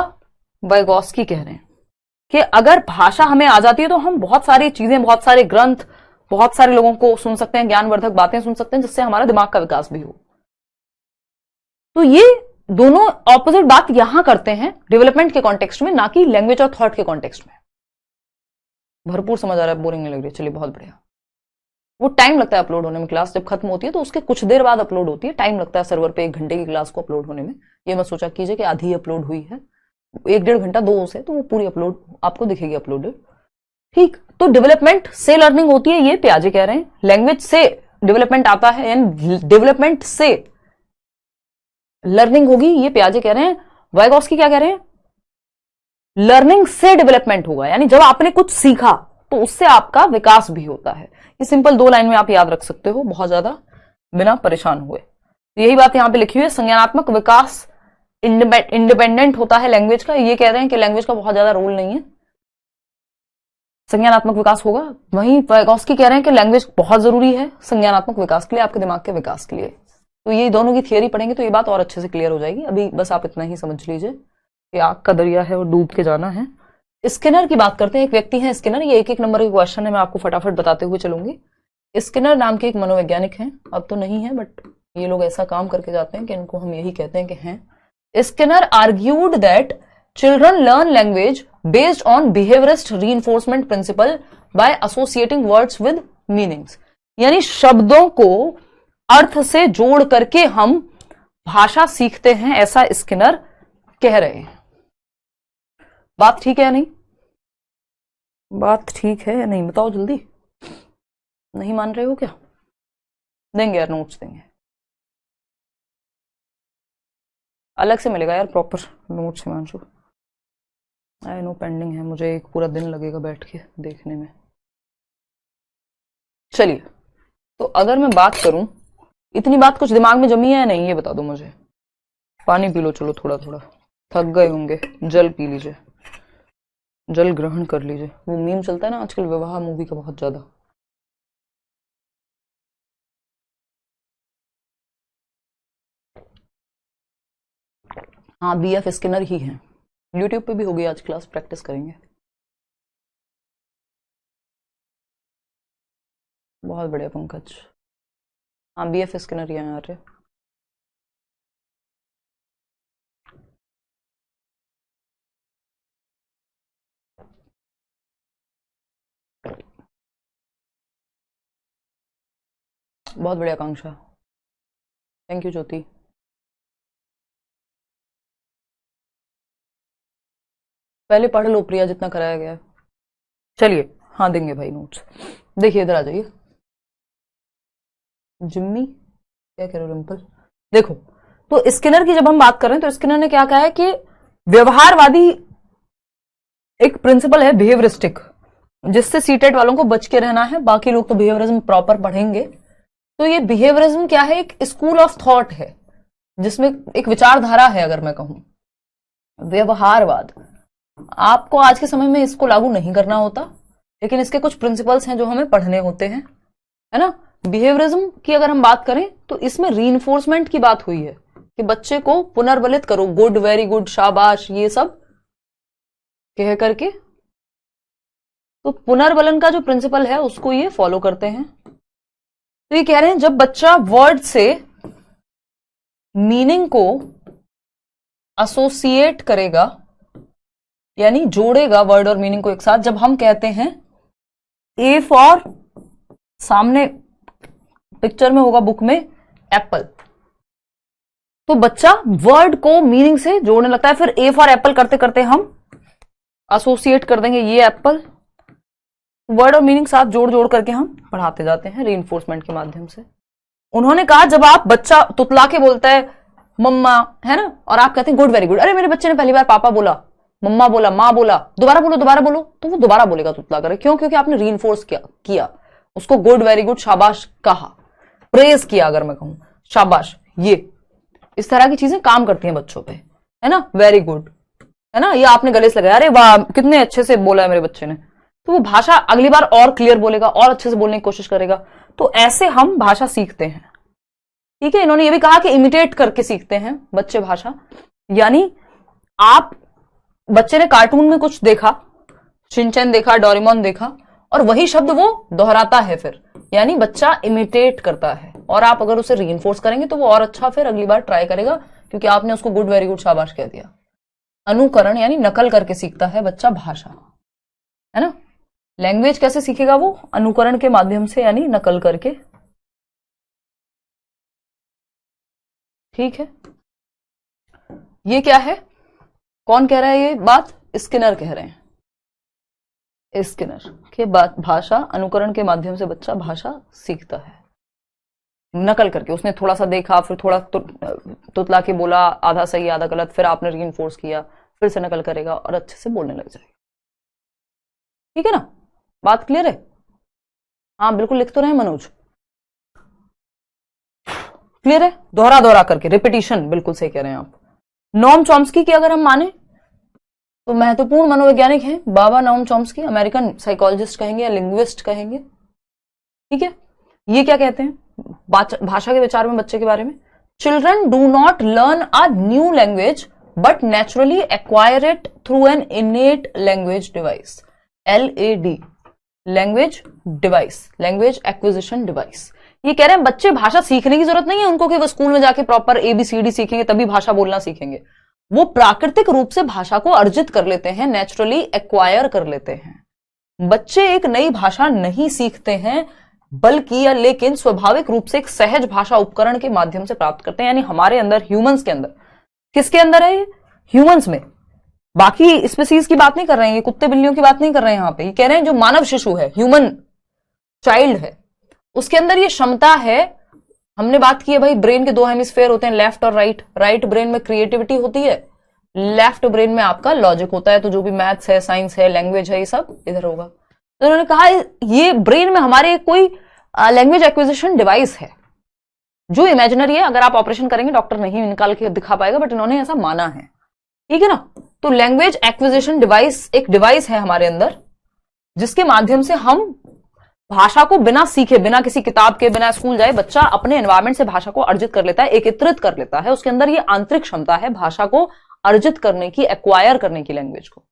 वाइगोस्की कह रहे हैं कि अगर भाषा हमें आ जाती है तो हम बहुत सारी चीजें, बहुत सारे ग्रंथ, बहुत सारे लोगों को सुन सकते हैं, ज्ञानवर्धक बातें सुन सकते हैं, जिससे हमारा दिमाग का विकास भी हो। तो ये दोनों ऑपोजिट बात यहां करते हैं डेवलपमेंट के कॉन्टेक्स्ट में, ना कि लैंग्वेज और थॉट के कॉन्टेक्स्ट में। भरपूर समझ आ रहा है, बोरिंग नहीं लग रही? चलिए बहुत बढ़िया। वो टाइम लगता है अपलोड होने में, क्लास जब खत्म होती है तो उसके कुछ देर बाद अपलोड होती है, टाइम लगता है सर्वर पे 1 घंटे की क्लास को अपलोड होने में। ये मत सोचा कीजिए कि आधी अपलोड हुई है, 1-1.5 घंटा 2 से, तो वो पूरी अपलोड आपको दिखेगी अपलोडेड। ठीक, तो डेवलपमेंट से लर्निंग होती है, ये पियाजे कह रहे हैं। लैंग्वेज से डेवलपमेंट आता है, यानी डेवलपमेंट से लर्निंग होगी, ये पियाजे कह रहे हैं। वाइगोस्की क्या कह रहे हैं? लर्निंग से डेवलपमेंट होगा, यानी जब आपने कुछ सीखा तो उससे आपका विकास भी होता है। ये सिंपल 2 लाइन में आप याद रख सकते हो बहुत ज्यादा बिना परेशान हुए। तो यही बात यहां पे लिखी हुई है, संज्ञानात्मक विकास इंडिपेंडेंट होता है लैंग्वेज का। ये कह रहे हैं कि लैंग्वेज का बहुत ज्यादा रोल नहीं है, संज्ञानात्मक विकास होगा। वहीं वाइगोस्की कह रहे हैं कि लैंग्वेज बहुत जरूरी है संज्ञानात्मक विकास के लिए, आपके दिमाग के विकास के लिए। तो ये दोनों की थियरी पढ़ेंगे तो ये बात और अच्छे से क्लियर हो जाएगी। अभी बस आप इतना ही समझ लीजिए कि आग का दरिया है और डूब के जाना है। स्किनर की बात करते हैं। एक व्यक्ति है स्किनर, ये 1-1 नंबर के क्वेश्चन है, मैं आपको फटाफट बताते हुए चलूंगी। स्किनर नाम के एक मनोवैज्ञानिक हैं, अब तो नहीं है, बट ये लोग ऐसा काम करके जाते हैं कि इनको हम यही कहते हैं कि हैं। Skinner argued that children learn language based on behaviorist reinforcement principle by associating words with meanings, यानी शब्दों को अर्थ से जोड़ करके हम भाषा सीखते हैं, ऐसा स्किनर कह रहे हैं। बात ठीक है या नहीं? बात ठीक है या नहीं बताओ जल्दी। नहीं मान रहे हो क्या? देंगे यार, नोट्स देंगे, अलग से मिलेगा यार proper notes Himanshu. I know pending है, मुझे एक पूरा दिन लगेगा बैठ के देखने में। चलिए, तो अगर मैं बात करूं, इतनी बात कुछ दिमाग में जमी है या नहीं ये बता दो मुझे। पानी पी लो, चलो थोड़ा थोड़ा, थक गए होंगे, जल पी लीजिए, जल ग्रहण कर लीजिए। वो मीम चलता है ना आजकल विवाह मूवी का बहुत ज्यादा। हाँ, बीएफ स्किनर ही है, यूट्यूब पे भी होगी आज क्लास, प्रैक्टिस करेंगे। बहुत बढ़िया पंकज। हाँ, बीएफ स्किनर ही है यार। बहुत बढ़िया आकांक्षा, थैंक यू ज्योति। पहले पढ़ लो प्रिया जितना कराया गया है। चलिए, हाँ देंगे भाई नोट्स। देखिए इधर आ जाइए। जिम्मी क्या कह रहे हो? रिंपल देखो, तो स्किनर की जब हम बात कर रहे हैं तो स्किनर ने क्या कहा है कि व्यवहारवादी एक प्रिंसिपल है बिहेवियरिस्टिक, जिससे सीटेट वालों को बच के रहना है। बाकी लोग तो बिहेवियरिज्म प्रॉपर पढ़ेंगे। तो ये बिहेवियरिज्म क्या है? एक स्कूल ऑफ थॉट है जिसमें एक विचारधारा है। अगर मैं कहूं व्यवहारवाद, आपको आज के समय में इसको लागू नहीं करना होता, लेकिन इसके कुछ प्रिंसिपल्स हैं जो हमें पढ़ने होते हैं, है ना। बिहेवियरिज्म की अगर हम बात करें तो इसमें रीइंफोर्समेंट की बात हुई है कि बच्चे को पुनर्बलित करो, गुड, वेरी गुड, शाबाश, ये सब कह करके। तो पुनर्बलन का जो प्रिंसिपल है उसको ये फॉलो करते हैं। तो ये कह रहे हैं जब बच्चा वर्ड से मीनिंग को एसोसिएट करेगा, यानी जोड़ेगा वर्ड और मीनिंग को एक साथ। जब हम कहते हैं ए फॉर, सामने पिक्चर में होगा बुक में एप्पल, तो बच्चा वर्ड को मीनिंग से जोड़ने लगता है। फिर ए फॉर एप्पल करते करते हम एसोसिएट कर देंगे ये एप्पल, वर्ड और मीनिंग साथ जोड़ जोड़ करके हम पढ़ाते जाते हैं रीइंफोर्समेंट के माध्यम से। उन्होंने कहा जब आप बच्चा तुतला के बोलता है मम्मा, है ना, और आप कहते हैं गुड, वेरी गुड, अरे मेरे बच्चे ने पहली बार पापा बोला, मम्मा बोला, माँ बोला, दोबारा बोलो दोबारा बोलो, तो वो दोबारा बोलेगा तुतला करे। क्यों? क्योंकि आपने रीइंफोर्स किया उसको, गुड, वेरी गुड, शाबाश कहा, प्रेज किया। अगर मैं कहूं शाबाश, ये इस तरह की चीजें काम करती हैं बच्चों पे, है ना। वेरी गुड, है ना, ये आपने गले से लगाया, अरे वाह कितने अच्छे से बोला है मेरे बच्चे ने, तो वो भाषा अगली बार और क्लियर बोलेगा और अच्छे से बोलने की कोशिश करेगा। तो ऐसे हम भाषा सीखते हैं। ठीक है, इन्होंने ये भी कहा कि इमिटेट करके सीखते हैं बच्चे भाषा, यानी आप बच्चे ने कार्टून में कुछ देखा, शिनचैन देखा, डोरेमोन देखा, और वही शब्द वो दोहराता है फिर, यानी बच्चा इमिटेट करता है। और आप अगर उसे रीइंफोर्स करेंगे तो वो और अच्छा फिर अगली बार ट्राई करेगा, क्योंकि आपने उसको गुड, वेरी गुड, शाबाश कह दिया। अनुकरण यानी नकल करके सीखता है बच्चा भाषा, है ना। लैंग्वेज कैसे सीखेगा वो? अनुकरण के माध्यम से, यानी नकल करके। ठीक है, ये क्या है? कौन कह रहा है ये बात? स्किनर कह रहे हैं। स्किनर के बात, भाषा अनुकरण के माध्यम से बच्चा भाषा सीखता है, नकल करके। उसने थोड़ा सा देखा, फिर थोड़ा तुतला के बोला, आधा सही आधा गलत, फिर आपने रीइंफोर्स किया, फिर से नकल करेगा और अच्छे से बोलने लग जाएगा। ठीक है ना, बात क्लियर है? हाँ बिल्कुल, लिख तो रहे मनोज। क्लियर है? दोहरा दोहरा करके, रिपीटिशन, बिल्कुल सही कह रहे हैं आप। नोम चॉम्स्की की अगर हम माने तो महत्वपूर्ण मनोवैज्ञानिक हैं बाबा नोम चॉम्स्की, अमेरिकन साइकोलॉजिस्ट कहेंगे या लिंग्विस्ट कहेंगे। ठीक है, ये क्या कहते हैं भाषा के विचार में बच्चे के बारे में? Children do not learn a new language but naturally acquire it through an इनेट language device, LAD, language device, language acquisition device. ये कह रहे हैं बच्चे भाषा सीखने की जरूरत नहीं है उनको कि वो स्कूल में जाके प्रॉपर ABCD सीखेंगे तभी भाषा बोलना सीखेंगे। वो प्राकृतिक रूप से भाषा को अर्जित कर लेते हैं, नेचुरली एक्वायर कर लेते हैं। बच्चे एक नई भाषा नहीं सीखते हैं, बल्कि या लेकिन स्वाभाविक रूप से एक सहज भाषा उपकरण के माध्यम से प्राप्त करते हैं। यानी हमारे अंदर, ह्यूमंस के अंदर, किसके अंदर है ये? ह्यूमंस में। बाकी स्पीसीज की बात नहीं कर रहे हैं, ये कुत्ते बिल्लियों की बात नहीं कर रहे हैं यहाँ पे। ये कह रहे हैं जो मानव शिशु है, ह्यूमन चाइल्ड है, उसके अंदर ये क्षमता है। हमने बात की है भाई, ब्रेन के दो हेमिस्फेयर होते हैं, लेफ्ट और राइट। राइट ब्रेन में क्रिएटिविटी होती है, लेफ्ट ब्रेन में आपका लॉजिक होता है। तो जो भी मैथ्स है, साइंस है, लैंग्वेज है, ये सब इधर होगा। तो उन्होंने कहा ये ब्रेन में हमारे कोई लैंग्वेज एक्विजिशन डिवाइस है जो इमेजिनरी है। अगर आप ऑपरेशन करेंगे डॉक्टर नहीं निकाल के दिखा पाएगा, बट इन्होंने ऐसा माना है, ठीक है ना। तो लैंग्वेज एक्विजिशन डिवाइस एक डिवाइस है हमारे अंदर, जिसके माध्यम से हम भाषा को बिना सीखे, बिना किसी किताब के, बिना स्कूल जाए, बच्चा अपने एनवायरमेंट से भाषा को अर्जित कर लेता है, एकत्रित कर लेता है। उसके अंदर ये आंतरिक क्षमता है भाषा को अर्जित करने की, एक्वायर करने की, लैंग्वेज को।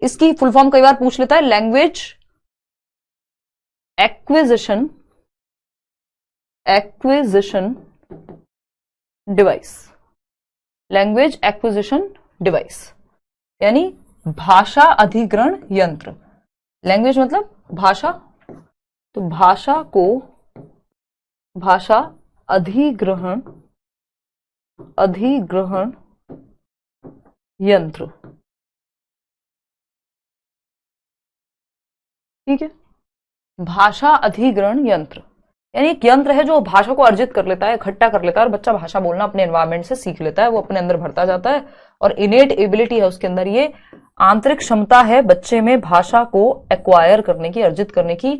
इसकी फुल फॉर्म कई बार पूछ लेता है, language acquisition device. Language acquisition device यानी भाषा अधिग्रहण यंत्र। लैंग्वेज मतलब भाषा, तो भाषा को भाषा अधिग्रहण यंत्र, ठीक है। भाषा अधिग्रहण यंत्र यानी एक यंत्र है जो भाषा को अर्जित कर लेता है, इकट्ठा कर लेता है, और बच्चा भाषा बोलना अपने एनवायरमेंट से सीख लेता है, वो अपने अंदर भरता जाता है। और इनेट एबिलिटी है उसके अंदर, ये आंतरिक क्षमता है बच्चे में भाषा को एक्वायर करने की, अर्जित करने की।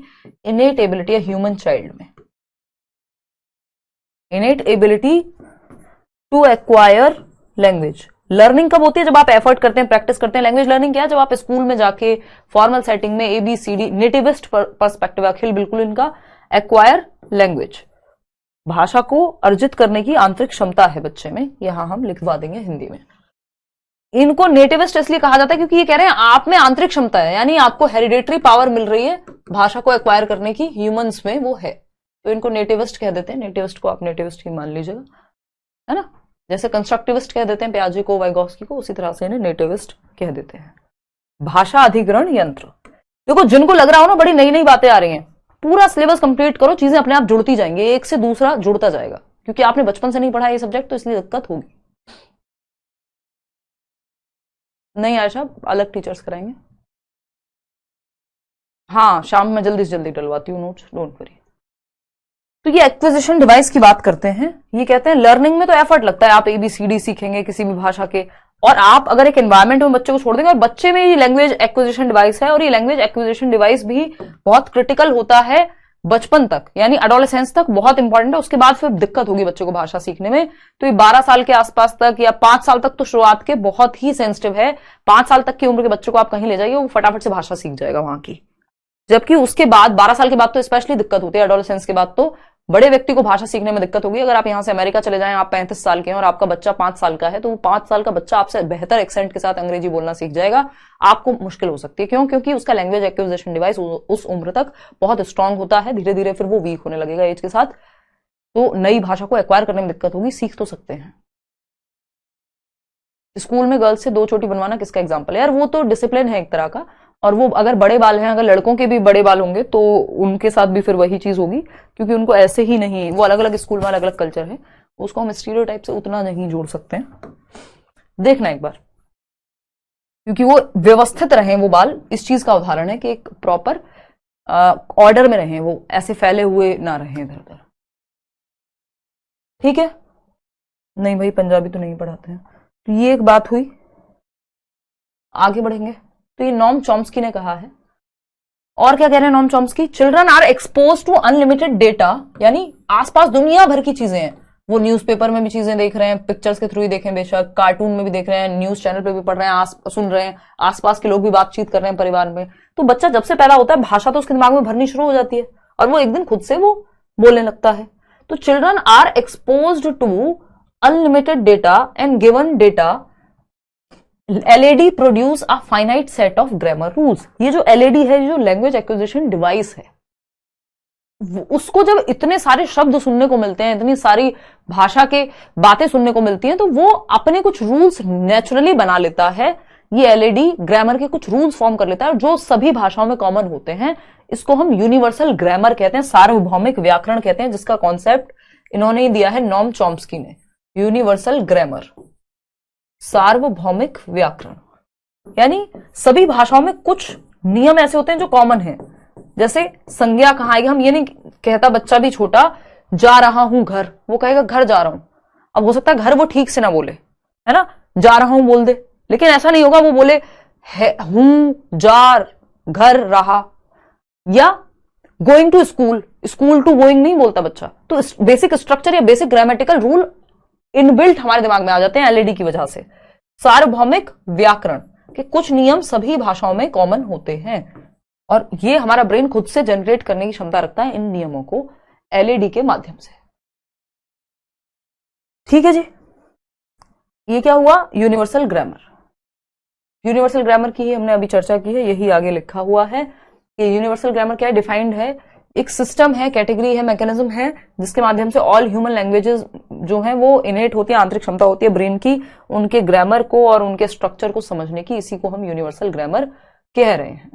इनेट एबिलिटी है ह्यूमन चाइल्ड में, innate ability to acquire language. Learning कब होती है? जब आप एफर्ट करते हैं, प्रैक्टिस करते हैं। लैंग्वेज लर्निंग क्या है? जब आप स्कूल में जाके फॉर्मल सेटिंग में ABCD, नेटिविस्ट पर्सपेक्टिव, अखिल बिल्कुल इनका एक्वायर लैंग्वेज, भाषा को अर्जित करने की आंतरिक क्षमता है बच्चे में। यहां हम लिखवा देंगे हिंदी में। इनको नेटिविस्ट इसलिए कहा जाता है क्योंकि ये कह रहे हैं आप में आंतरिक क्षमता है, यानी आपको हेरिडेटरी पावर मिल रही है भाषा को एक्वायर करने की, ह्यूमंस में वो है, तो इनको नेटिविस्ट कह देते हैं। नेटिविस्ट को आप नेटिविस्ट ही मान लीजिएगा, है ना। जैसे कंस्ट्रक्टिविस्ट कह देते हैं प्याजे को, वाइगोस्की को, उसी तरह से इन्हें नेटिविस्ट कह देते हैं। भाषा अधिग्रहण यंत्र। देखो, जिनको लग रहा हो ना बड़ी नई नई बातें आ रही हैं, पूरा सिलेबस कंप्लीट करो, चीजें अपने आप जुड़ती जाएंगी, एक से दूसरा जुड़ता जाएगा, क्योंकि आपने बचपन से नहीं पढ़ा ये सब्जेक्ट, तो इसलिए दिक्कत होगी। नहीं आयशा, अलग टीचर्स कराएंगे। हाँ, शाम में जल्दी से जल्दी डलवाती हूँ नोट्स, डोंट वरी। तो ये एक्विजिशन डिवाइस की बात करते हैं। ये कहते हैं लर्निंग में तो एफर्ट लगता है, आप ABCD सीखेंगे किसी भी भाषा के, और आप अगर एक एनवायरमेंट में बच्चे को छोड़ देंगे, और बच्चे में ये लैंग्वेज एक्विजिशन डिवाइस है, और ये लैंग्वेज एक्विजिशन डिवाइस भी बहुत क्रिटिकल होता है बचपन तक, यानी एडोलेसेंस तक बहुत इंपॉर्टेंट है। उसके बाद फिर दिक्कत होगी बच्चे को भाषा सीखने में। तो ये 12 साल के आसपास तक या 5 साल तक तो शुरुआत के बहुत ही सेंसिटिव है। 5 साल तक की उम्र के बच्चे को आप कहीं ले जाइए, वो फटाफट से भाषा सीख जाएगा वहां की। जबकि उसके बाद 12 साल के बाद तो स्पेशली दिक्कत होती है, एडोलेसेंस के बाद तो बड़े व्यक्ति को भाषा सीखने में दिक्कत होगी। अगर आप यहां से अमेरिका चले जाएं, आप 35 साल के हैं और आपका बच्चा 5 साल का है, तो वो 5 साल का बच्चा आपसे बेहतर एक्सेंट के साथ अंग्रेजी बोलना सीख जाएगा। आपको मुश्किल हो सकती है, क्यों? क्योंकि उसका लैंग्वेज एक्विजिशन डिवाइस उस उम्र तक बहुत स्ट्रांग होता है, धीरे धीरे फिर वो वीक होने लगेगा एज के साथ। तो नई भाषा को एक्वायर करने में दिक्कत होगी, सीख तो सकते हैं। स्कूल में गर्ल्स से 2 चोटी बनवाना किसका एग्जाम्पल है यार? वो तो डिसिप्लिन है एक तरह का, और वो अगर बड़े बाल हैं, अगर लड़कों के भी बड़े बाल होंगे तो उनके साथ भी फिर वही चीज होगी, क्योंकि उनको ऐसे ही नहीं, वो अलग अलग स्कूल में अलग अलग कल्चर है, उसको हम स्टीरियोटाइप से उतना नहीं जोड़ सकते हैं। देखना एक बार, क्योंकि वो व्यवस्थित रहे वो बाल, इस चीज का उदाहरण है कि एक प्रॉपर ऑर्डर में रहे, वो ऐसे फैले हुए ना रहे इधर उधर, ठीक है। नहीं भाई, पंजाबी तो नहीं पढ़ाते हैं। तो ये एक बात हुई, आगे बढ़ेंगे। तो ये नॉम चॉम्स्की ने कहा है, और क्या कह रहे हैं Noam Chomsky? Children are expose to unlimited data, यानी आसपास दुनिया भर की चीजें हैं, वो न्यूज़पेपर में भी चीजें देख रहे हैं, पिक्चर्स के थ्रू ही देखें बेशक, कार्टून में भी देख रहे हैं, न्यूज चैनल पे भी पढ़ रहे हैं, सुन रहे हैं, आसपास के लोग भी बातचीत कर रहे हैं परिवार में। तो बच्चा जब से पैदा होता है, भाषा तो उसके दिमाग में भरनी शुरू हो जाती है, और वो एक दिन खुद से वो बोलने लगता है। तो children are expose to unlimited data and given data LAD produce a finite set of grammar rules. ये जो LAD है, जो लैंग्वेज एक्विजिशन डिवाइस है, उसको जब इतने सारे शब्द सुनने को मिलते हैं, इतनी सारी भाषा के बातें सुनने को मिलती हैं, तो वो अपने कुछ रूल्स नेचुरली बना लेता है, ये एलएडी ग्रामर के कुछ रूल्स फॉर्म कर लेता है जो सभी भाषाओं में कॉमन होते हैं। इसको हम यूनिवर्सल ग्रामर कहते हैं, सार्वभौमिक व्याकरण कहते हैं, जिसका कॉन्सेप्ट इन्होंने दिया है नॉम चॉम्स्की ने। यूनिवर्सल ग्रामर, सार्वभौमिक व्याकरण, यानी सभी भाषाओं में कुछ नियम ऐसे होते हैं जो कॉमन हैं। जैसे संज्ञा कहाँ आएगी, हम ये नहीं कहता बच्चा भी छोटा जा रहा हूं घर, वो कहेगा घर जा रहा हूं। अब हो सकता है घर वो ठीक से ना बोले, है ना, जा रहा हूं बोल दे, लेकिन ऐसा नहीं होगा वो बोले हूं जार घर रहा, या going to school, school to going नहीं बोलता बच्चा। तो बेसिक स्ट्रक्चर या बेसिक ग्रामेटिकल रूल इनबिल्ट हमारे दिमाग में आ जाते हैं एलईडी की वजह से। सार्वभौमिक व्याकरण के कुछ नियम सभी भाषाओं में कॉमन होते हैं और ये हमारा ब्रेन खुद से जनरेट करने की क्षमता रखता है इन नियमों को एलईडी के माध्यम से। ठीक है जी, ये क्या हुआ, यूनिवर्सल ग्रामर। यूनिवर्सल ग्रामर की ही हमने अभी चर्चा की है, यही आगे लिखा हुआ है कि यूनिवर्सल ग्रामर क्या है, डिफाइंड है, एक सिस्टम है, कैटेगरी है, मैकेनिज्म है, जिसके माध्यम से ऑल ह्यूमन लैंग्वेजेस जो हैं वो इनेट होती है, आंतरिक क्षमता होती है ब्रेन की उनके ग्रामर को और उनके स्ट्रक्चर को समझने की। इसी को हम यूनिवर्सल ग्रामर कह रहे हैं।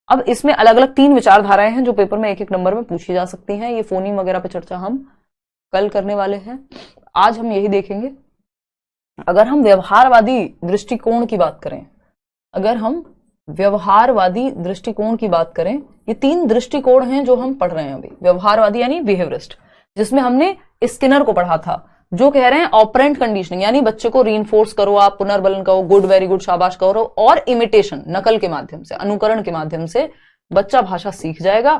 अब इसमें अलग अलग 3 विचारधाराएं हैं जो पेपर में एक एक नंबर में पूछी जा सकती हैं। ये फोनीम वगैरह पे चर्चा हम कल करने वाले हैं, आज हम यही देखेंगे। अगर हम व्यवहारवादी दृष्टिकोण की बात करें, अगर हम व्यवहारवादी दृष्टिकोण की बात करें, ये 3 दृष्टिकोण हैं जो हम पढ़ रहे हैं अभी। व्यवहारवादी यानी बिहेवियरिस्ट, जिसमें हमने स्किनर को पढ़ा था, जो कह रहे हैं ऑपरेंट कंडीशनिंग, यानी बच्चे को रीइंफोर्स करो, आप पुनर्बलन करो, गुड वेरी गुड शाबाश करो, और इमिटेशन नकल के माध्यम से, अनुकरण के माध्यम से बच्चा भाषा सीख जाएगा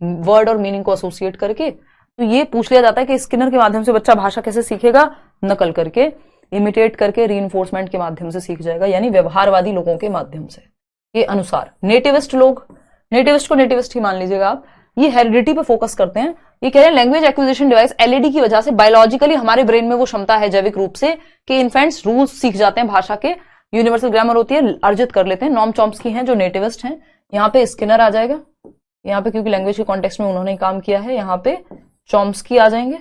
वर्ड और मीनिंग को एसोसिएट करके। तो ये पूछ लिया जाता है कि स्किनर के माध्यम से बच्चा भाषा कैसे सीखेगा, नकल करके, इमिटेट करके, रीइंफोर्समेंट के माध्यम से सीख जाएगा, यानी व्यवहारवादी लोगों के माध्यम से। ये अनुसार नेटिविस्ट लोग, नेटिविस्ट को नेटिविस्ट ही मान लीजिएगा आप, ये हेरिडिटी पे फोकस करते हैं। ये कह रहे हैं लैंग्वेज एक्विजिशन डिवाइस एलईडी की वजह से बायोलॉजिकली हमारे ब्रेन में वो क्षमता है जैविक रूप से कि इन्फेंट्स रूल्स सीख जाते हैं भाषा के, यूनिवर्सल ग्रामर होती है, अर्जित कर लेते हैं। नॉम चॉम्स्की हैं जो नेटिविस्ट हैं, यहाँ पे स्किनर आ जाएगा, यहाँ पे क्योंकि लैंग्वेज के कॉन्टेक्स्ट में उन्होंने काम किया है, यहाँ पे चॉम्स्की आ जाएंगे।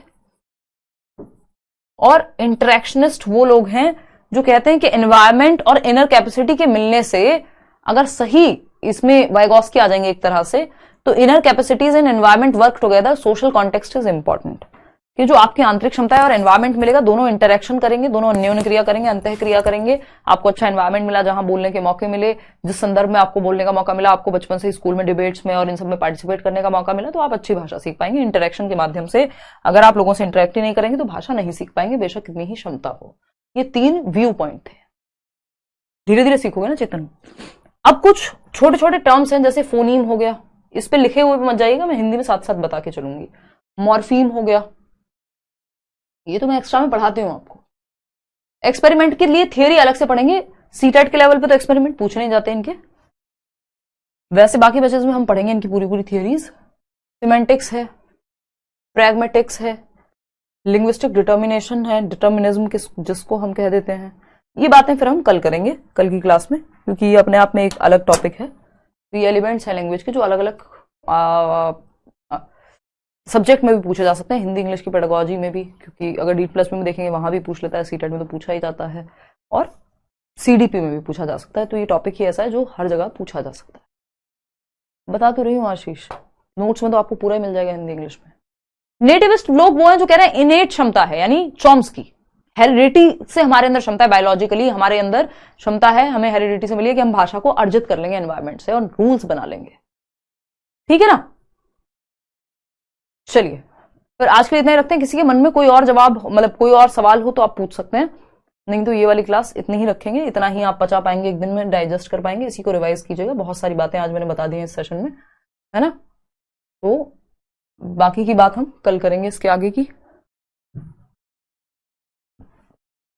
और इंटरेक्शनिस्ट वो लोग हैं जो कहते हैं कि एनवायरमेंट और इनर कैपेसिटी के मिलने से, अगर सही इसमें वाइगॉस्की आ जाएंगे एक तरह से, तो inner capacities and environment work together, social context is important. कि जो आपकी आंतरिक क्षमता है और एनवायरमेंट मिलेगा, दोनों इंटरेक्शन करेंगे, दोनों अन्योन्य क्रिया करेंगे, अंतः क्रिया करेंगे। आपको अच्छा एनवायरमेंट मिला जहां बोलने के मौके मिले, जिस संदर्भ में आपको बोलने का मौका मिला, आपको बचपन से स्कूल में डिबेट्स में और इन सब में पार्टिसिपेट करने का मौका मिला, तो आप अच्छी भाषा सीख पाएंगे इंटरेक्शन के माध्यम से। अगर आप लोगों से इंटरेक्ट ही नहीं करेंगे तो भाषा नहीं सीख पाएंगे, बेशक कितनी ही क्षमता हो। ये 3 व्यू पॉइंट थे, धीरे धीरे सीखोगे ना चेतन। अब कुछ छोटे छोटे टर्म्स हैं, जैसे फोनीम हो गया, इस पे लिखे हुए मत जाइएगा, मैं हिंदी में साथ साथ बता के चलूंगी। मॉर्फीम हो गया, ये तो मैं एक्स्ट्रा में पढ़ाती हूं आपको। एक्सपेरिमेंट के लिए थियरी अलग से पढ़ेंगे, सीटेट के लेवल पे तो एक्सपेरिमेंट पूछने नहीं जाते इनके, वैसे बाकी बैचेस में हम पढ़ेंगे इनकी पूरी पूरी थियरीज। सिमेंटिक्स है, प्रैग्मेटिक्स है, लिंग्विस्टिक डिटर्मिनेशन है, डिटर्मिनिज्म जिसको हम कह देते हैं। ये बातें फिर हम कल करेंगे, कल की क्लास में, क्योंकि ये अपने आप में एक अलग टॉपिक है। तो ये एलिमेंट्स है लैंग्वेज के जो अलग अलग सब्जेक्ट में भी पूछे जा सकते हैं, हिंदी इंग्लिश की पेडागोजी में भी, क्योंकि अगर डी प्लस में भी देखेंगे वहां भी पूछ लेता है, सीटेट में तो पूछा ही जाता है, और सीडीपी में भी पूछा जा सकता है। तो ये टॉपिक ही ऐसा है जो हर जगह पूछा जा सकता है। बता तो रही हूँ आशीष, नोट्स में तो आपको पूरा ही मिल जाएगा हिंदी इंग्लिश में। नेटिविस्ट लोग वो हैं जो कह रहे हैं इनेट क्षमता है, यानी चॉम्स्की, हेरिडिटी से हमारे अंदर क्षमता है, बायोलॉजिकली हमारे अंदर क्षमता है, हमें हेरिडिटी से मिली है कि हम भाषा को अर्जित कर लेंगे एनवायरमेंट से और रूल्स बना लेंगे। ठीक है ना, चलिए फिर आज के लिए इतना ही रखते हैं। किसी के मन में कोई और जवाब, मतलब कोई और सवाल हो तो आप पूछ सकते हैं, नहीं तो ये वाली क्लास इतनी ही रखेंगे, इतना ही आप पचा पाएंगे, एक दिन में डाइजेस्ट कर पाएंगे। इसी को रिवाइज कीजिएगा, बहुत सारी बातें आज मैंने बता दी हैं इस सेशन में, है ना। तो बाकी की बात हम कल करेंगे इसके आगे की।